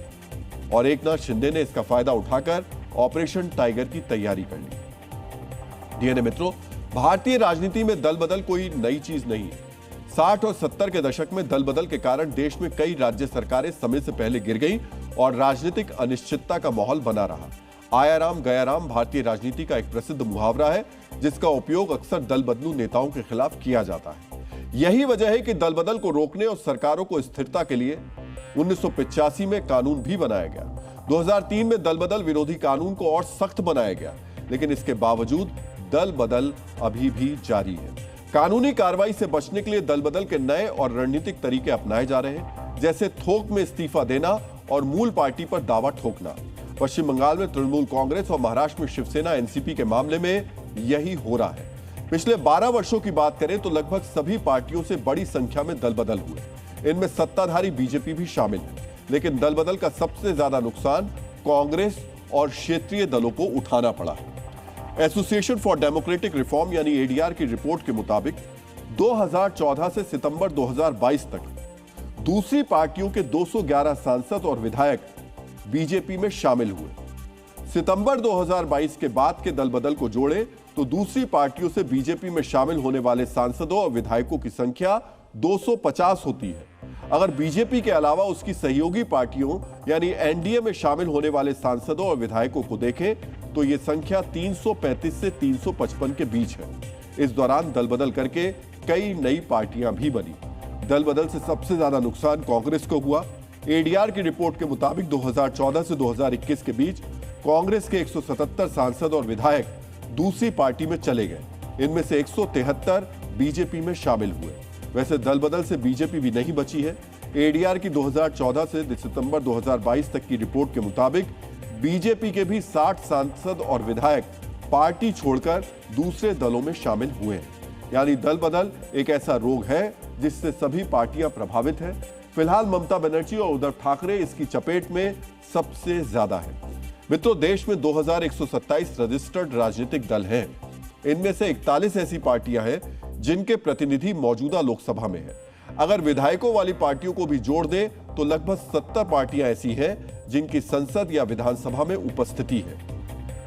और एकनाथ शिंदे ने इसका फायदा उठाकर ऑपरेशन टाइगर की तैयारी कर ली। डीएनए मित्रों, भारतीय राजनीति में दल बदल कोई नई चीज नहीं है। 60 और 70 के दशक में दल बदल के कारण देश में कई राज्य सरकारें समय से पहले गिर गई और राजनीतिक अनिश्चितता का माहौल बना रहा। आया राम गया राम भारतीय राजनीति का एक प्रसिद्ध मुहावरा है, जिसका उपयोग अक्सर दल बदलू नेताओं के खिलाफ किया जाता है। यही वजह है कि दल बदल को रोकने और सरकारों को स्थिरता के लिए 1985 में कानून भी बनाया गया। 2003 में दल बदल विरोधी कानून को और सख्त बनाया गया, लेकिन इसके बावजूद दल बदल अभी भी जारी है। कानूनी कार्रवाई से बचने के लिए दल बदल के नए और रणनीतिक तरीके अपनाए जा रहे हैं, जैसे थोक में इस्तीफा देना और मूल पार्टी पर दावा ठोकना। पश्चिम बंगाल में तृणमूल कांग्रेस और महाराष्ट्र में शिवसेना एनसीपी के मामले में यही हो रहा है। पिछले 12 वर्षों की बात करें तो लगभग सभी पार्टियों से बड़ी संख्या में दल बदल हुए। इनमें सत्ताधारी बीजेपी भी शामिल है, लेकिन दल बदल का सबसे ज्यादा नुकसान कांग्रेस और क्षेत्रीय दलों को उठाना पड़ा। एसोसिएशन फॉर डेमोक्रेटिक रिफॉर्म यानी एडीआर की रिपोर्ट के मुताबिक 2014 से सितंबर 2022 तक दूसरी पार्टियों के 211 सांसद और विधायक बीजेपी में शामिल हुए। सितंबर 2022 के बाद के दल बदल को जोड़े तो दूसरी पार्टियों से बीजेपी में शामिल होने वाले सांसदों और विधायकों की संख्या 250 होती है। अगर बीजेपी के अलावा उसकी सहयोगी पार्टियों यानी एनडीए में शामिल होने वाले सांसदों और विधायकों को देखें तो यह संख्या 335 से 355 के बीच है। इस दौरान दल बदल करके कई नई पार्टियां भी बनी। दल बदल से सबसे ज्यादा नुकसान कांग्रेस को हुआ। एडीआर की रिपोर्ट के मुताबिक 2014 से 2021 के बीच कांग्रेस के 177 सांसद और विधायक दूसरी पार्टी में चले गए। इनमें से 173 बीजेपी में शामिल हुए। वैसे दल बदल से बीजेपी भी नहीं बची है। एडीआर की 2014 से सितंबर 2022 तक की रिपोर्ट के मुताबिक बीजेपी के भी 60 सांसद और विधायक पार्टी छोड़कर दूसरे दलों में शामिल हुए हैं। यानी दल बदल एक ऐसा रोग है जिससे सभी पार्टियां प्रभावित हैं। फिलहाल ममता बनर्जी और उद्धव ठाकरे इसकी चपेट में सबसे ज्यादा है। मित्रों, देश में 2127 रजिस्टर्ड राजनीतिक दल हैं। इनमें से 41 ऐसी पार्टियां हैं जिनके प्रतिनिधि मौजूदा लोकसभा में हैं। अगर विधायकों वाली पार्टियों को भी जोड़ दें तो लगभग 70 पार्टियां ऐसी हैं जिनकी संसद या विधानसभा में उपस्थिति है,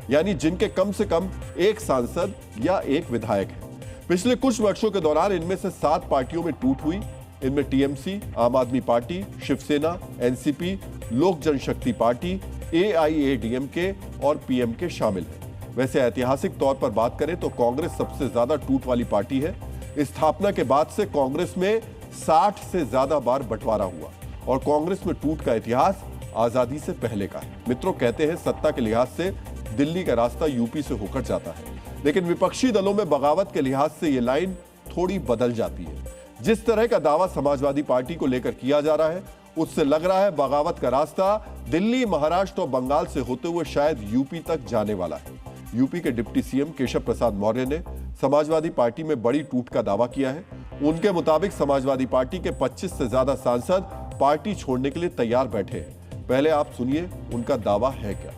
यानी जिनके कम से कम एक सांसद या एक विधायक है। पिछले कुछ वर्षों के दौरान इनमें से 7 पार्टियों में टूट हुई। इनमें टीएमसी, आम आदमी पार्टी, शिवसेना, एनसीपी, लोक जनशक्ति पार्टी, एआईएडीएमके और पीएमके शामिल है। वैसे ऐतिहासिक तौर पर बात करें तो कांग्रेस सबसे ज्यादा टूट वाली पार्टी है। स्थापना के बाद से कांग्रेस में 60 से ज्यादा बार बंटवारा हुआ और कांग्रेस में टूट का इतिहास आजादी से पहले का है। मित्रों, कहते हैं सत्ता के लिहाज से दिल्ली का रास्ता यूपी से होकर जाता है, लेकिन विपक्षी दलों में बगावत के लिहाज से यह लाइन थोड़ी बदल जाती है। जिस तरह का दावा समाजवादी पार्टी को लेकर किया जा रहा है, उससे लग रहा है बगावत का रास्ता दिल्ली, महाराष्ट्र और बंगाल से होते हुए शायद यूपी तक जाने वाला है। यूपी के डिप्टी सीएम केशव प्रसाद मौर्य ने समाजवादी पार्टी में बड़ी टूट का दावा किया है। उनके मुताबिक समाजवादी पार्टी के 25 से ज्यादा सांसद पार्टी छोड़ने के लिए तैयार बैठे हैं। पहले आप सुनिए उनका दावा है क्या।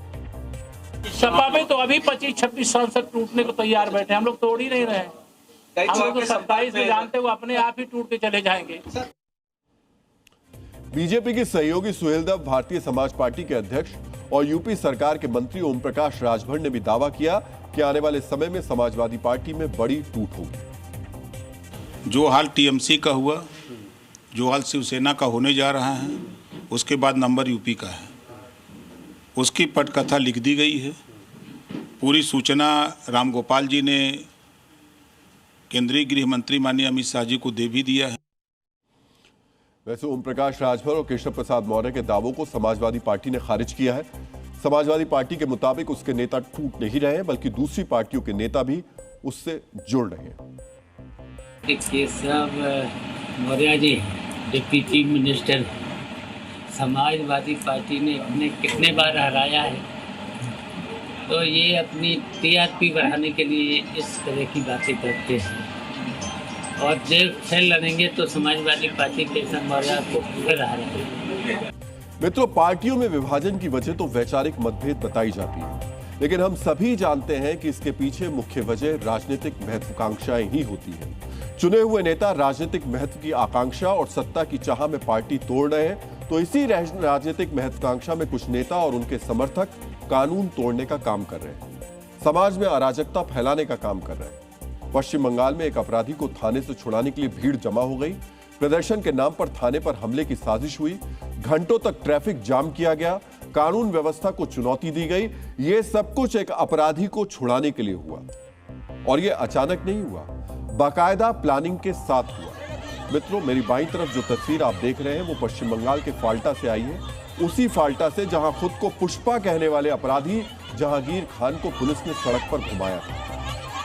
सपा में तो अभी 25-26 सांसद टूटने को तैयार बैठे, हम लोग तोड़ ही नहीं रहे। हम लोग तो 27 में जानते हुए अपने आप ही टूट के चले जाएंगे। बीजेपी की सहयोगी सुहेलदेव भारतीय समाज पार्टी के अध्यक्ष और यूपी सरकार के मंत्री ओम प्रकाश राजभर ने भी दावा किया कि आने वाले समय में समाजवादी पार्टी में बड़ी टूट होगी। जो हाल टीएमसी का हुआ, जो हाल शिवसेना का होने जा रहा है, उसके बाद नंबर यूपी का है। उसकी पटकथा लिख दी गई है। पूरी सूचना रामगोपाल जी ने केंद्रीय गृह मंत्री माननीय अमित शाह जी को दे भी दिया है। वैसे ओम प्रकाश राजभर और केशव प्रसाद मौर्य के दावों को समाजवादी पार्टी ने खारिज किया है। समाजवादी पार्टी के मुताबिक उसके नेता टूट नहीं रहे हैं, बल्कि दूसरी पार्टियों के नेता भी उससे जुड़ रहे हैं। Keshav Maurya ji deputy chief minister, Samajwadi Party ने उन्हें कितने बार हराया है, तो ये अपनी टीआरपी बढ़ाने के लिए इस तरह की बातें करते हैं। और जब फिर लड़ेंगे तो समाजवादी पार्टी केशव मौर्य को फिर हराएंगे। मित्रों, पार्टियों में विभाजन की वजह तो वैचारिक मतभेद बताई जाती है, लेकिन हम सभी जानते हैं कि इसके पीछे मुख्य वजह राजनीतिक महत्वाकांक्षाएं ही होती है। चुने हुए नेता राजनीतिक महत्व की आकांक्षा और सत्ता की चाह में पार्टी तोड़ रहे हैं, तो इसी राजनीतिक महत्वाकांक्षा में कुछ नेता और उनके समर्थक कानून तोड़ने का काम कर रहे हैं, समाज में अराजकता फैलाने का काम कर रहे हैं। पश्चिम बंगाल में एक अपराधी को थाने से छुड़ाने के लिए भीड़ जमा हो गई। प्रदर्शन के नाम पर थाने पर हमले की साजिश हुई। घंटों तक ट्रैफिक जाम किया गया। कानून व्यवस्था को चुनौती दी गई। यह सब कुछ एक अपराधी को छुड़ाने के लिए हुआ, और यह अचानक नहीं हुआ, बाकायदा प्लानिंग के साथ हुआ। मित्रों, मेरी बाईं तरफ जो तस्वीर आप देख रहे हैं वो पश्चिम बंगाल के फाल्टा से आई है। उसी फाल्टा से जहां खुद को पुष्पा कहने वाले अपराधी जहांगीर खान को पुलिस ने सड़क पर घुमाया था।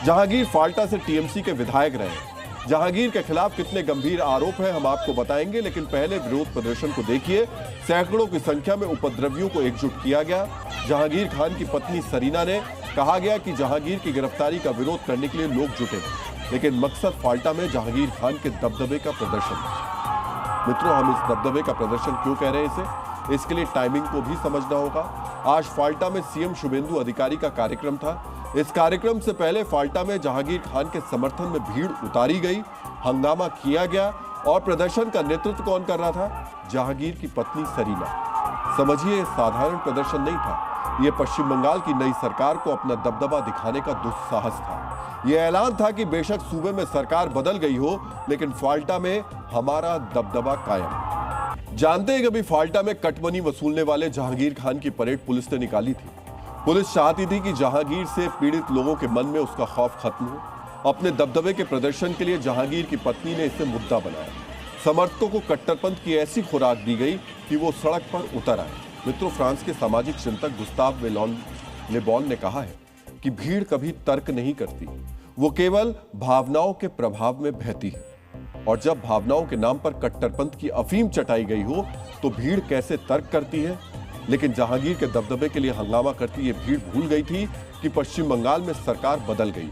जहांगीर फाल्टा से टीएमसी के विधायक रहे। जहांगीर के खिलाफ कितने गंभीर आरोप हैं हम आपको बताएंगे, लेकिन पहले विरोध प्रदर्शन को देखिए। सैकड़ों की संख्या में उपद्रवियों को एकजुट किया गया। जहांगीर खान की पत्नी सरीना ने कहा गया कि जहांगीर की गिरफ्तारी का विरोध करने के लिए लोग जुटे, लेकिन मकसद फाल्टा में जहांगीर खान के दबदबे का प्रदर्शन है। मित्रों, हम इस दबदबे का प्रदर्शन क्यों कह रहे हैं इसके लिए टाइमिंग को भी समझना होगा। आज फाल्टा में सीएम शुभेंदु अधिकारी का कार्यक्रम था। इस कार्यक्रम से पहले फाल्टा में जहांगीर खान के समर्थन में भीड़ उतारी गई, हंगामा किया गया और प्रदर्शन का नेतृत्व कौन कर रहा था? जहांगीर की पत्नी सरीना। समझिए, ये साधारण प्रदर्शन नहीं था, ये पश्चिम बंगाल की नई सरकार को अपना दबदबा दिखाने का दुस्साहस था। ये ऐलान था कि बेशक सूबे में सरकार बदल गई हो, लेकिन फाल्टा में हमारा दबदबा कायम। जानते हैं, कभी फाल्टा में कटमनी वसूलने वाले जहांगीर खान की परेड पुलिस ने निकाली थी। पुलिस चाहती थी कि जहांगीर से पीड़ित लोगों के मन में उसका खौफ खत्म हो। अपने दबदबे के प्रदर्शन के लिए जहांगीर की पत्नी ने इसे मुद्दा बनाया। समर्थकों को कट्टरपंथ की ऐसी खुराक दी गई कि वो सड़क पर उतर आए। मित्रों, फ्रांस के सामाजिक चिंतक गुस्ताव ले बॉन ने कहा है कि भीड़ कभी तर्क नहीं करती, वो केवल भावनाओं के प्रभाव में बहती है। और जब भावनाओं के नाम पर कट्टरपंथ की अफीम चटाई गई हो तो भीड़ कैसे तर्क करती है। लेकिन जहांगीर के दबदबे के लिए हंगामा करती ये भीड़ भूल गई थी कि पश्चिम बंगाल में सरकार बदल गई,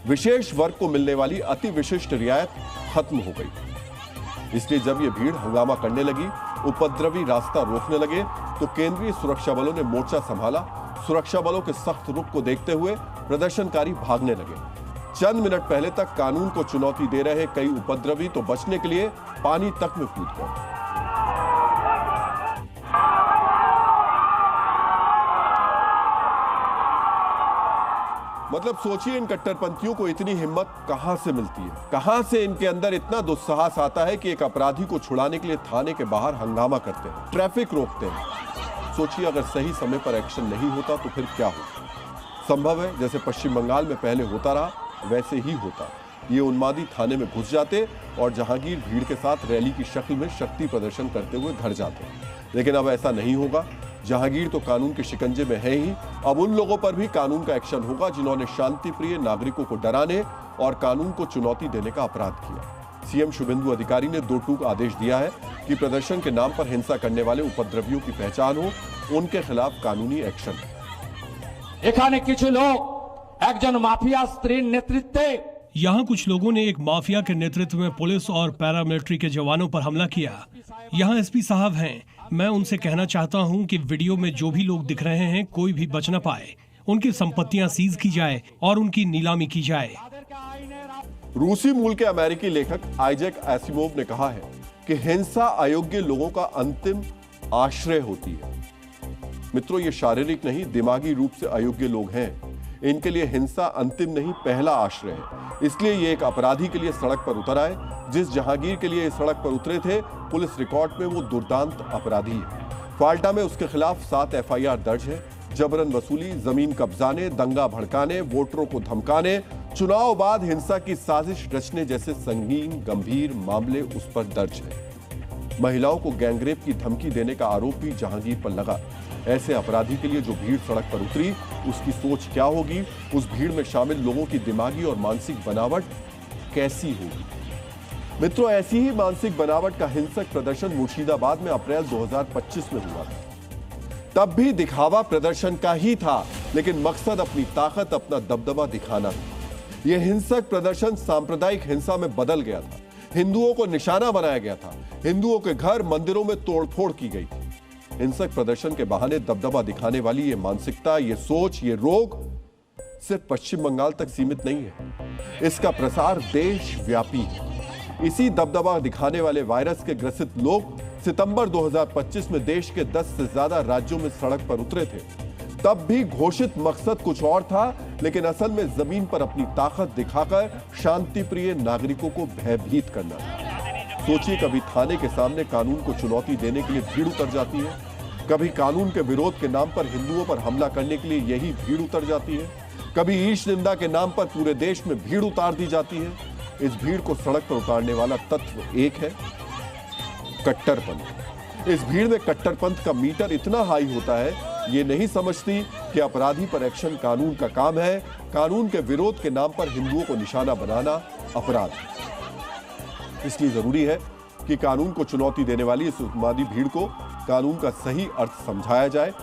विशेष वर्ग को मिलने वाली अति विशिष्ट रियायत खत्म हो गई। इसलिए जब ये भीड़ हंगामा करने लगी, उपद्रवी रास्ता रोकने लगे, तो केंद्रीय सुरक्षा बलों ने मोर्चा संभाला। सुरक्षा बलों के सख्त रुख को देखते हुए प्रदर्शनकारी भागने लगे। चंद मिनट पहले तक कानून को चुनौती दे रहे कई उपद्रवी तो बचने के लिए पानी तक में कूद गए। मतलब सोचिए, इन कट्टरपंथियों को इतनी हिम्मत कहां से मिलती है, कहां से इनके अंदर इतना दुस्साहस आता है कि एक अपराधी को छुड़ाने के लिए थाने के बाहर हंगामा करते हैं, ट्रैफिक रोकते हैं। सोचिए, अगर सही समय पर एक्शन नहीं होता तो फिर क्या होता? संभव है जैसे पश्चिम बंगाल में पहले होता रहा वैसे ही होता। ये उन्मादी थाने में घुस जाते और जहांगीर भीड़ के साथ रैली की शक्ल में शक्ति प्रदर्शन करते हुए घर जाते। लेकिन अब ऐसा नहीं होगा। जहांगीर तो कानून के शिकंजे में है ही, अब उन लोगों पर भी कानून का एक्शन होगा जिन्होंने शांति प्रिय नागरिकों को डराने और कानून को चुनौती देने का अपराध किया। सीएम शुभेंदु अधिकारी ने दो टूक आदेश दिया है कि प्रदर्शन के नाम पर हिंसा करने वाले उपद्रवियों की पहचान हो, उनके खिलाफ कानूनी एक्शन। এখানে কিছু লোক একজন মাফিয়া স্ত্রীর নেতৃত্বে यहाँ कुछ लोगों ने एक माफिया के नेतृत्व में पुलिस और पैरामिलिट्री के जवानों पर हमला किया। यहाँ एसपी साहब हैं, मैं उनसे कहना चाहता हूँ कि वीडियो में जो भी लोग दिख रहे हैं कोई भी बच न पाए, उनकी संपत्तियां सीज की जाए और उनकी नीलामी की जाए। रूसी मूल के अमेरिकी लेखक आइजैक एसिमोव ने कहा है कि हिंसा अयोग्य लोगों का अंतिम आश्रय होती है। मित्रों, ये शारीरिक नहीं, दिमागी रूप से अयोग्य लोग हैं। इनके लिए हिंसा अंतिम नहीं, पहला आश्रय है। इसलिए ये एक अपराधी के लिए सड़क पर उतर आए। जिस जहांगीर के लिए इस सड़क पर उतरे थे, पुलिस रिकॉर्ड में वो दुर्दांत अपराधी है। फाल्टा में उसके खिलाफ 7 FIR दर्ज है। जबरन वसूली, जमीन कब्जाने, दंगा भड़काने, वोटरों को धमकाने, चुनाव बाद हिंसा की साजिश रचने जैसे संगीन गंभीर मामले उस पर दर्ज है। महिलाओं को गैंगरेप की धमकी देने का आरोप भी जहांगीर पर लगा। ऐसे अपराधी के लिए जो भीड़ सड़क पर उतरी, उसकी सोच क्या होगी? उस भीड़ में शामिल लोगों की दिमागी और मानसिक बनावट कैसी होगी? मित्रों, ऐसी ही मानसिक बनावट का हिंसक प्रदर्शन मुर्शिदाबाद में अप्रैल 2025 में हुआ था। तब भी दिखावा प्रदर्शन का ही था, लेकिन मकसद अपनी ताकत, अपना दबदबा दिखाना था। यह हिंसक प्रदर्शन सांप्रदायिक हिंसा में बदल गया था। हिंदुओं को निशाना बनाया गया था। हिंदुओं के घर, मंदिरों में तोड़फोड़ की गई थी। हिंसक प्रदर्शन के बहाने दबदबा दिखाने वाली ये मानसिकता, ये सोच, ये रोग सिर्फ पश्चिम बंगाल तक सीमित नहीं है। इसका प्रसार देशव्यापी है। इसी दबदबा दिखाने वाले वायरस के ग्रसित लोग सितंबर 2025 में देश के 10 से ज्यादा राज्यों में सड़क पर उतरे थे। तब भी घोषित मकसद कुछ और था, लेकिन असल में जमीन पर अपनी ताकत दिखाकर शांति प्रिय नागरिकों को भयभीत करना था। सोचिए, कभी थाने के सामने कानून को चुनौती देने के लिए भीड़ उतर जाती है, कभी कानून के विरोध के नाम पर हिंदुओं पर हमला करने के लिए यही भीड़ उतर जाती है, कभी ईश निंदा के नाम पर पूरे देश में भीड़ उतार दी जाती है। इस भीड़ को सड़क पर उतारने वाला तत्व एक है, कट्टरपंथ। इस भीड़ में कट्टरपंथ का मीटर इतना हाई होता है, ये नहीं समझती कि अपराधी पर एक्शन कानून का काम है। कानून के विरोध के नाम पर हिंदुओं को निशाना बनाना अपराध। इसलिए जरूरी है कि कानून को चुनौती देने वाली इस उन्मादी भीड़ को कानून का सही अर्थ समझाया जाए।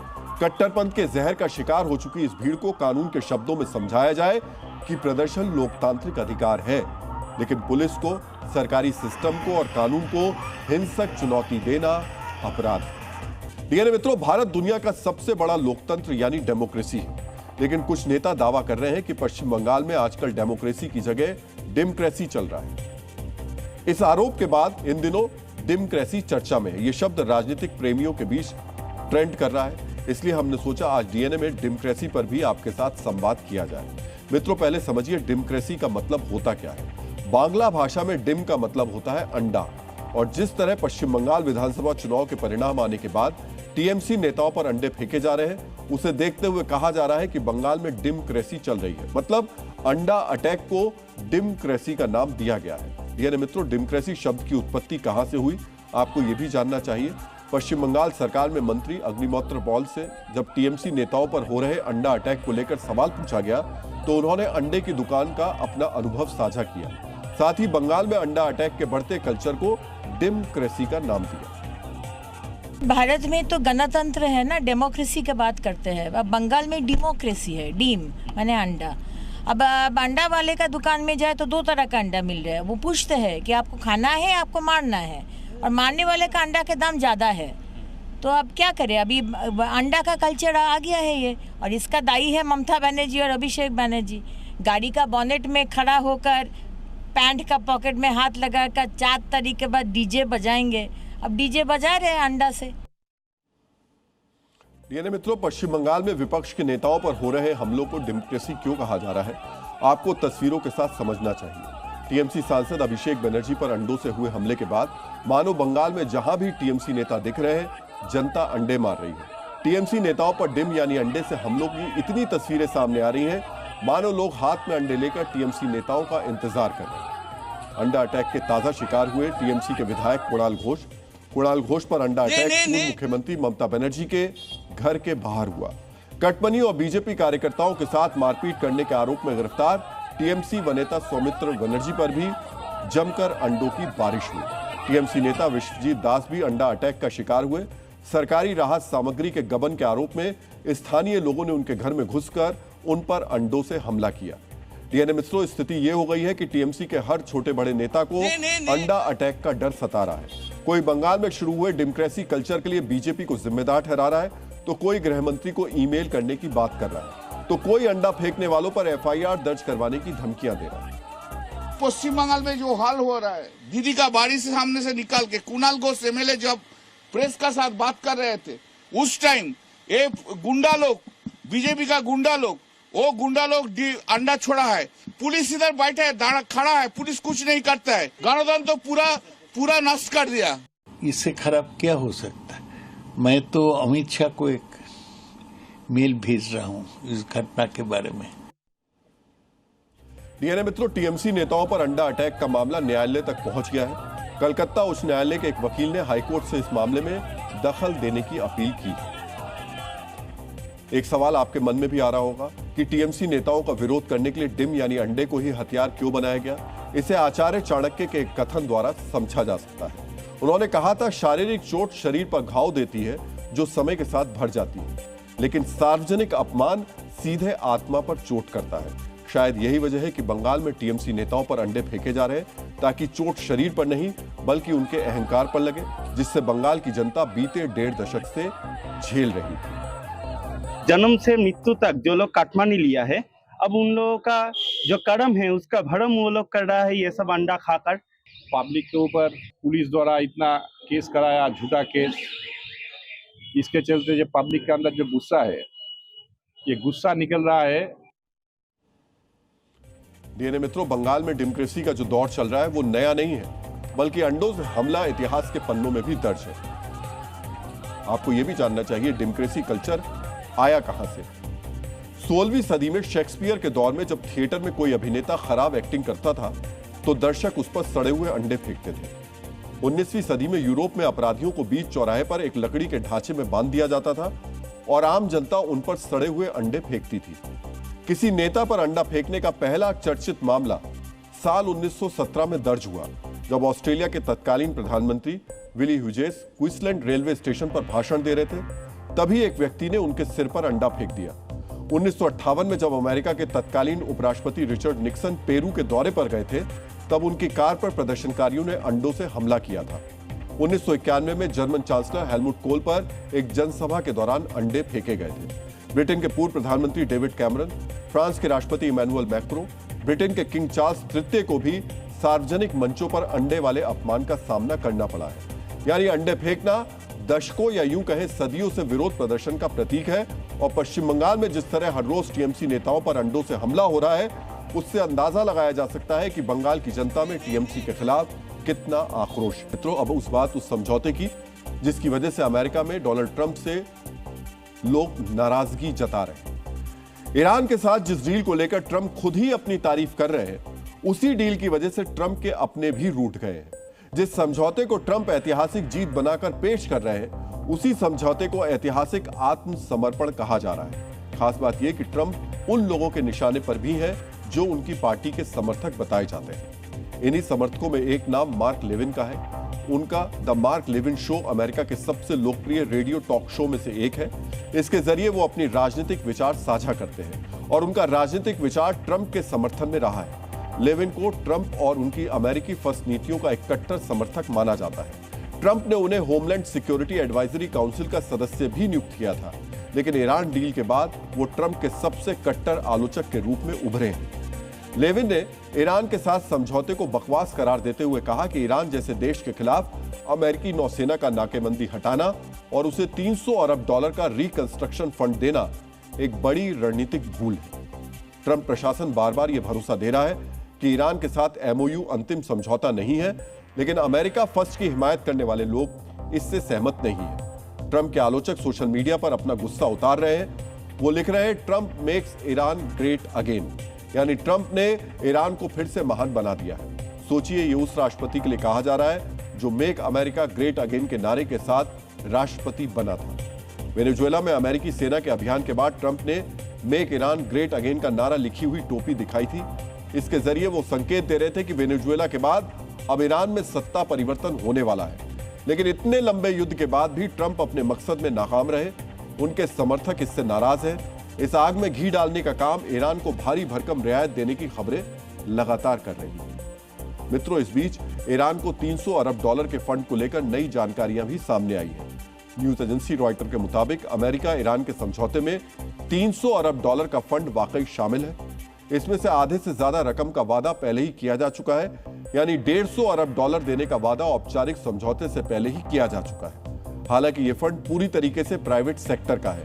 कट्टरपंथ के जहर का शिकार हो चुकी इस भीड़ को कानून के शब्दों में समझाया जाए कि प्रदर्शन लोकतांत्रिक अधिकार है, लेकिन पुलिस को, सरकारी सिस्टम को और कानून को हिंसक चुनौती देना अपराध है। डीएनए मित्रों, भारत दुनिया का सबसे बड़ा लोकतंत्र यानी डेमोक्रेसी है, लेकिन कुछ नेता दावा कर रहे हैं कि पश्चिम बंगाल में आजकल डेमोक्रेसी की जगह डेमक्रेसी चल रहा है। इस आरोप के बाद इन दिनों डेमक्रेसी चर्चा में है। यह शब्द राजनीतिक प्रेमियों के बीच ट्रेंड कर रहा है, इसलिए हमने सोचा आज डीएनए में डेमक्रेसी पर भी आपके साथ संवाद किया जाए। मित्रों, पहले समझिए डेमक्रेसी का मतलब होता क्या है। बांग्ला भाषा में डिम का मतलब होता है अंडा, और जिस तरह पश्चिम बंगाल विधानसभा चुनाव के परिणाम आने के बाद टीएमसी नेताओं पर अंडे फेंके जा रहे हैं, उसे देखते हुए कहा जा रहा है कि बंगाल में डेमक्रेसी चल रही है। मतलब अंडा अटैक को डेमक्रेसी का नाम दिया गया है। यानी मित्रों, डेमक्रेसी शब्द की उत्पत्ति कहां से हुई, आपको यह भी जानना चाहिए। पश्चिम बंगाल सरकार में मंत्री अग्निमित्र पॉल से जब टीएमसी नेताओं पर हो रहे अंडा अटैक को लेकर सवाल पूछा गया, तो उन्होंने अंडे की दुकान का अपना अनुभव साझा किया। साथ ही बंगाल में अंडा अटैक के बढ़ते कल्चर को डेमक्रेसी का नाम दिया। भारत में तो गणतंत्र है ना, डेमोक्रेसी की बात करते हैं। अब बंगाल में डेमोक्रेसी है, डीम माने अंडा। अब अंडा वाले का दुकान में जाए तो 2 तरह का अंडा मिल रहा है। वो पूछते हैं कि आपको खाना है, आपको मारना है, और मारने वाले का अंडा के दाम ज़्यादा है। तो अब क्या करें, अभी अंडा का कल्चर आ गया है ये, और इसका दाई है ममता बनर्जी और अभिषेक बनर्जी। गाड़ी का बॉनेट में खड़ा होकर पैंट का पॉकेट में हाथ लगाकर 4 तारीख के बाद डीजे बजाएंगे। अब डीजे बजा रहे हैं अंडा से। डीएनए मित्रों, पश्चिम बंगाल में विपक्ष के नेताओं पर हो रहे हमलों को डेमोक्रेसी क्यों कहा जा रहा है, आपको तस्वीरों के साथ समझना चाहिए। टीएमसी सांसद अभिषेक बनर्जी पर अंडों से हुए हमले के बाद मानो बंगाल में जहां भी टीएमसी नेता दिख रहे हैं, जनता अंडे मार रही है। टीएमसी नेताओं पर डिम यानी अंडे से हमलों की इतनी तस्वीरें सामने आ रही हैं, मानो लोग हाथ में अंडे लेकर टीएमसी नेताओं का इंतजार कर रहे हैं। अंडा अटैक के ताजा शिकार हुए टीएमसी के विधायक कुणाल घोष पर अंडा अटैक पूर्व मुख्यमंत्री ममता बनर्जी के घर के बाहर हुआ। कटमनी और बीजेपी कार्यकर्ताओं के साथ मारपीट करने के आरोप में गिरफ्तार टीएमसी नेता सौमित्र बनर्जी पर भी जमकर अंडों की बारिश हुई। टीएमसी नेता विश्वजीत दास भी अंडा अटैक का शिकार हुए। सरकारी राहत सामग्री के गबन के आरोप में स्थानीय लोगों ने उनके घर में घुसकर उन पर अंडों से हमला किया। डीएनए मित्रों, स्थिति यह हो गई है कि टीएमसी के हर छोटे बड़े नेता को अंडा अटैक का डर सता रहा है। कोई बंगाल में शुरू हुए डेमोक्रेसी कल्चर के लिए बीजेपी को जिम्मेदार ठहरा रहा है, तो कोई गृह मंत्री को ईमेल करने की बात कर रहा है, तो कोई अंडा फेंकने वालों पर एफआईआर दर्ज करवाने की धमकियां दे रहा है। पश्चिम बंगाल में जो हाल हो रहा है, दीदी का बाड़ी से सामने से निकाल के कुणाल घोष एमएलए जब प्रेस का साथ बात कर रहे थे, उस टाइम ये गुंडा लोग, बीजेपी का गुंडा लोग, वो गुंडा लोग अंडा छोड़ा है। पुलिस इधर बैठा है, खड़ा है, पुलिस कुछ नहीं करता है। गणतंत्र तो पूरा नष्ट कर दिया। इससे खराब क्या हो सकता है? मैं तो अमित शाह को एक मेल भेज रहा हूं इस घटना के बारे में। डीएनए मित्रों, टीएमसी नेताओं पर अंडा अटैक का मामला न्यायालय तक पहुंच गया है। कलकत्ता उच्च न्यायालय के एक वकील ने हाईकोर्ट से इस मामले में दखल देने की अपील की। एक सवाल आपके मन में भी आ रहा होगा कि टीएमसी नेताओं का विरोध करने के लिए डिम यानी अंडे को ही हथियार क्यों बनाया गया। इसे आचार्य चाणक्य के एक कथन द्वारा समझा जा सकता है। उन्होंने कहा था, शारीरिक चोट शरीर पर घाव देती है जो समय के साथ भर जाती है, लेकिन सार्वजनिक अपमान सीधे आत्मा पर चोट करता है। शायद यही वजह है कि बंगाल में टीएमसी नेताओं पर अंडे फेंके जा रहे हैं, ताकि चोट शरीर पर नहीं बल्कि उनके अहंकार पर लगे, जिससे बंगाल की जनता बीते 1.5 दशक से झेल रही थी। जन्म से मृत्यु तक जो लोग काटमानी लिया है, अब उन लोगों का जो कर्म है उसका भरम वो लोग कर रहा है, ये सब अंडा खाकर। पब्लिक के ऊपर पुलिस द्वारा इतना केस कराया, झूठा केस, इसके चलते जो पब्लिक के अंदर जो गुस्सा है, ये गुस्सा निकल रहा है। डीएनए मित्रों, बंगाल में डेमोक्रेसी का जो दौर चल रहा है वो नया नहीं है, बल्कि अंडों से हमला इतिहास के पन्नों में भी दर्ज है। आपको यह भी जानना चाहिए डेमोक्रेसी कल्चर आया कहां से। 16वीं सदी में शेक्सपियर के दौर में जब थिएटर में कोई अभिनेता खराब एक्टिंग करता था तो दर्शक उस पर सड़े हुए अंडे फेंकते थे। 19वीं सदी में यूरोप में अपराधियों को बीच चौराहे पर एक लकड़ी के ढांचे में बांध दिया जाता था और आम जनता उन पर सड़े हुए अंडे फेंकती थी। किसी नेता पर अंडा फेंकने का पहला चर्चित मामला साल 1917 में दर्ज हुआ, जब ऑस्ट्रेलिया के तत्कालीन प्रधानमंत्री Billy Hughes Queensland railway station पर भाषण दे रहे थे, तभी एक व्यक्ति ने उनके सिर पर अंडा फेंक दिया। 1958 में जब अमेरिका के तत्कालीन उपराष्ट्रपति रिचर्ड निक्सन पेरू के दौरे पर गए थे, तब उनकी कार पर प्रदर्शनकारियों ने अंडों से हमला किया था। 1991 में जर्मन चांसलर हेलमुट कोल पर एक जनसभा के दौरान अंडे फेंके गए थे। ब्रिटेन के पूर्व प्रधानमंत्री डेविड कैमरन, फ्रांस के राष्ट्रपति इमैनुअल मैक्रों, ब्रिटेन के किंग चार्ल्स तृतीय को भी सार्वजनिक मंचों पर अंडे वाले अपमान का सामना करना पड़ा है। यानी अंडे फेंकना दशकों या यूं कहें सदियों से विरोध प्रदर्शन का प्रतीक है। और पश्चिम बंगाल में जिस तरह हर रोज टीएमसी नेताओं पर अंडों से हमला हो रहा है, उससे अंदाजा लगाया जा सकता है कि बंगाल की जनता में टीएमसी के खिलाफ कितना आक्रोश है। मित्रों, अब उस समझौते की जिसकी वजह से अमेरिका में डोनाल्ड ट्रंप से लोग नाराजगी जता रहे हैं। ईरान के साथ जिस डील को लेकर ट्रंप खुद ही अपनी तारीफ कर रहे हैं, उसी डील की वजह से ट्रंप के अपने भी रूठ गए हैं। जिस समझौते को ट्रंप ऐतिहासिक जीत बनाकर पेश कर रहे हैं, उसी समझौते को ऐतिहासिक आत्मसमर्पण कहा जा रहा है। खास बात यह कि ट्रंप उन लोगों के निशाने पर भी है जो उनकी पार्टी के समर्थक बताए जाते हैं। इन्हीं समर्थकों में एक नाम मार्क लेविन का है। उनका the Mark Levin show America के सबसे लोकप्रिय रेडियो टॉक शो में से एक है। इसके जरिए वो अपनी राजनीतिक विचार साझा करते हैं और उनका राजनीतिक विचार ट्रंप के समर्थन में रहा है। लेविन को ट्रंप और उनकी अमेरिकी फर्स्ट नीतियों का एक कट्टर समर्थक माना जाता है। ट्रंप ने उन्हें होमलैंड सिक्योरिटी एडवाइजरी काउंसिल का सदस्य भी नियुक्त किया था, लेकिन ईरान डील के बाद वो ट्रंप के सबसे कट्टर आलोचक के रूप में उभरे हैं। लेविन ने ईरान के साथ समझौते को बकवास करार देते हुए कहा कि ईरान जैसे देश के खिलाफ अमेरिकी नौसेना का नाकेबंदी हटाना और उसे $300 अरब का रिकंस्ट्रक्शन फंड देना एक बड़ी रणनीतिक भूल है। ट्रंप प्रशासन बार बार यह भरोसा दे रहा है कि ईरान के साथ एमओयू अंतिम समझौता नहीं है, लेकिन अमेरिका फर्स्ट की हिमायत करने वाले लोग इससे सहमत नहीं है। ट्रंप के आलोचक सोशल मीडिया पर अपना गुस्सा उतार रहे हैं। वो लिख रहे हैं, Trump makes Iran great again, यानी ट्रंप ने ईरान को फिर से महान बना दिया है। सोचिए, ये उस राष्ट्रपति के लिए कहा जा रहा है जो मेक अमेरिका ग्रेट अगेन के नारे के साथ राष्ट्रपति बना था। वेनेजुएला में अमेरिकी सेना के अभियान के बाद ट्रंप ने मेक ईरान ग्रेट अगेन का नारा लिखी हुई टोपी दिखाई थी। इसके जरिए वो संकेत दे रहे थे कि वेनेजुएला के बाद अब ईरान में सत्ता परिवर्तन होने वाला है। लेकिन इतने लंबे युद्ध के बाद भी ट्रंप अपने मकसद में नाकाम रहे। उनके समर्थक इससे नाराज हैं। इस आग में घी डालने का काम ईरान को भारी भरकम रियायत देने की खबरें लगातार कर रही हैं। मित्रों, इस बीच ईरान को $300 अरब के फंड को लेकर नई जानकारियां भी सामने आई है। न्यूज एजेंसी रॉयटर के मुताबिक अमेरिका ईरान के समझौते में $300 अरब का फंड वाकई शामिल है। इसमें से आधे से ज्यादा रकम का वादा पहले ही किया जा चुका है, यानी $150 अरब देने का वादा औपचारिक समझौते से पहले ही किया जा चुका है। हालांकि यह फंड पूरी तरीके से प्राइवेट सेक्टर का है।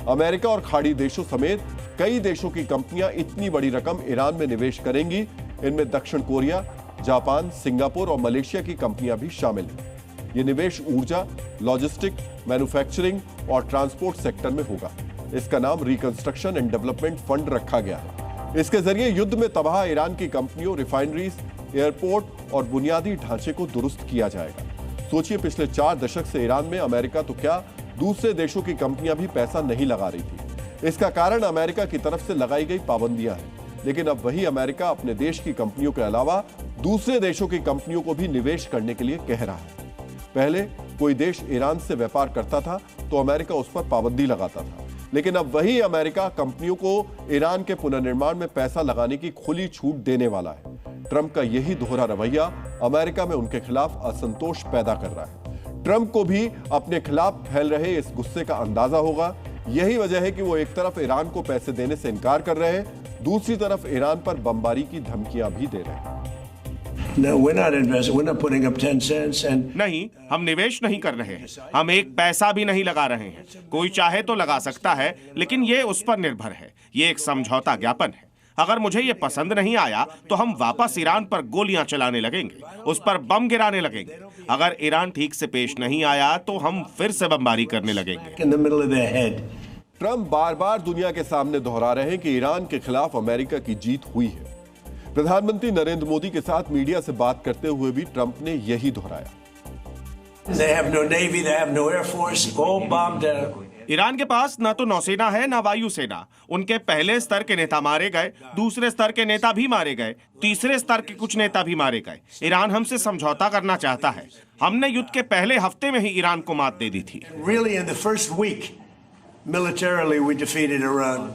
अमेरिका और खाड़ी देशों समेत कई देशों की कंपनियां इतनी बड़ी रकम ईरान में निवेश करेंगी। इनमें दक्षिण कोरिया, जापान, सिंगापुर और मलेशिया की कंपनियां भी शामिल हैं। ये निवेश ऊर्जा, लॉजिस्टिक, मैन्युफैक्चरिंग और ट्रांसपोर्ट सेक्टर में होगा। इसका नाम रिकंस्ट्रक्शन एंड डेवलपमेंट फंड रखा गया है। इसके जरिए युद्ध में तबाह ईरान की कंपनियों, रिफाइनरीज, एयरपोर्ट और बुनियादी ढांचे को दुरुस्त किया जाएगा। सोचिए, पिछले 4 दशक से ईरान में अमेरिका तो क्या, दूसरे देशों की कंपनियां भी पैसा नहीं लगा रही थी। इसका कारण अमेरिका की तरफ से लगाई गई पाबंदियां हैं। लेकिन अब वही अमेरिका अपने देश की कंपनियों के अलावा दूसरे देशों की कंपनियों को भी निवेश करने के लिए कह रहा है। पहले कोई देश ईरान से व्यापार करता था तो अमेरिका उस पर पाबंदी लगाता था, लेकिन अब वही अमेरिका कंपनियों को ईरान के पुनर्निर्माण में पैसा लगाने की खुली छूट देने वाला है। ट्रंप का यही दोहरा रवैया अमेरिका में उनके खिलाफ असंतोष पैदा कर रहा है। ट्रंप को भी अपने खिलाफ फैल रहे इस गुस्से का अंदाजा होगा। यही वजह है कि वो एक तरफ ईरान को पैसे देने से इनकार कर रहे हैं, दूसरी तरफ ईरान पर बमबारी की धमकियां भी दे रहे हैं। No, we're not investing. We're not putting up 10 cents and नहीं, हम निवेश नहीं कर रहे हैं। हम एक पैसा भी नहीं लगा रहे हैं। कोई चाहे तो लगा सकता है, लेकिन ये उस पर निर्भर है। ये एक समझौता ज्ञापन है। अगर मुझे ये पसंद नहीं आया तो हम वापस ईरान पर गोलियां चलाने लगेंगे, उस पर बम गिराने लगेंगे। अगर ईरान ठीक से पेश नहीं आया तो हम फिर से बमबारी करने लगेंगे। in the middle of their head. Trump बार बार दुनिया के सामने दोहरा रहे हैं कि ईरान के खिलाफ अमेरिका की जीत हुई है। प्रधानमंत्री नरेंद्र मोदी के साथ मीडिया से बात करते हुए भी ट्रंप ने यही दोहराया। They have no navy, they have no air force, all bombed out. Iran के पास ना तो नौसेना है ना वायुसेना। उनके पहले स्तर के नेता मारे गए, दूसरे स्तर के नेता भी मारे गए, तीसरे स्तर के कुछ नेता भी मारे गए। ईरान हमसे समझौता करना चाहता है। हमने युद्ध के पहले हफ्ते में ही ईरान को मात दे दी थी। Really, in the first week, militarily, we defeated Iran.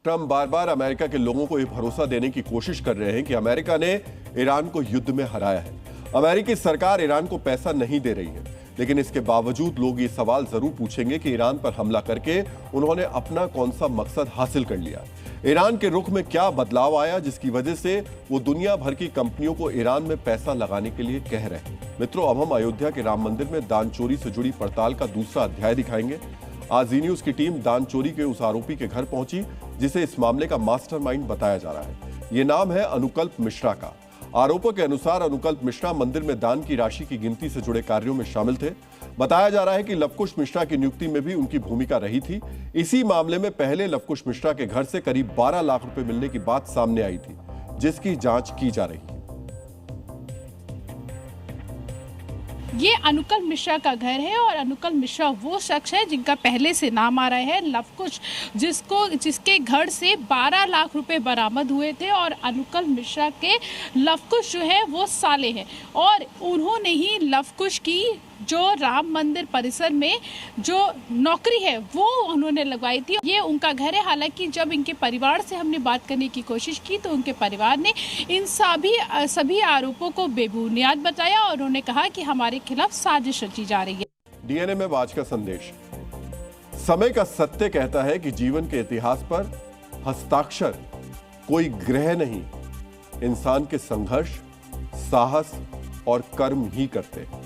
Trump bar bar America के लोगों को यह भरोसा देने की कोशिश कर रहे हैं कि अमेरिका ने ईरान को युद्ध में हराया है। अमेरिकी सरकार ईरान को पैसा नहीं दे रही है, लेकिन इसके बावजूद लोग ये सवाल जरूर पूछेंगे कि ईरान पर हमला करके उन्होंने अपना कौन सा मकसद हासिल कर लिया। ईरान के रुख में क्या बदलाव आया जिसकी वजह से वो दुनिया भर की कंपनियों को ईरान में पैसा लगाने के लिए कह रहे हैं। मित्रों, अब हम अयोध्या के राम मंदिर में दान चोरी से जुड़ी पड़ताल का दूसरा अध्याय दिखाएंगे। आज जी न्यूज की टीम दान चोरी के उस आरोपी के घर पहुंची जिसे इस मामले का मास्टरमाइंड बताया जा रहा है। ये नाम है अनुकल्प मिश्रा का। आरोपों के अनुसार अनुकल्प मिश्रा मंदिर में दान की राशि की गिनती से जुड़े कार्यों में शामिल थे। बताया जा रहा है कि लवकुश मिश्रा की नियुक्ति में भी उनकी भूमिका रही थी। इसी मामले में पहले लवकुश मिश्रा के घर से करीब 12 लाख रुपए मिलने की बात सामने आई थी, जिसकी जांच की जा रही है। ये अनुकल्प मिश्रा का घर है और अनुकल्प मिश्रा वो शख्स है जिनका पहले से नाम आ रहा है लवकुश, जिसके घर से 12 लाख रुपए बरामद हुए थे। और अनुकल्प मिश्रा के लवकुश जो है वो साले हैं और उन्होंने ही लवकुश की जो राम मंदिर परिसर में जो नौकरी है वो उन्होंने लगवाई थी। ये उनका घर है। हालांकि जब इनके परिवार से हमने बात करने की कोशिश की तो उनके परिवार ने इन सभी आरोपों को बेबुनियाद बताया और उन्होंने कहा कि हमारे खिलाफ साजिश रची जा रही है। डीएनए में आज का संदेश। समय का सत्य कहता है कि जीवन के इतिहास पर हस्ताक्षर कोई ग्रह नहीं, इंसान के संघर्ष, साहस और कर्म ही करते हैं।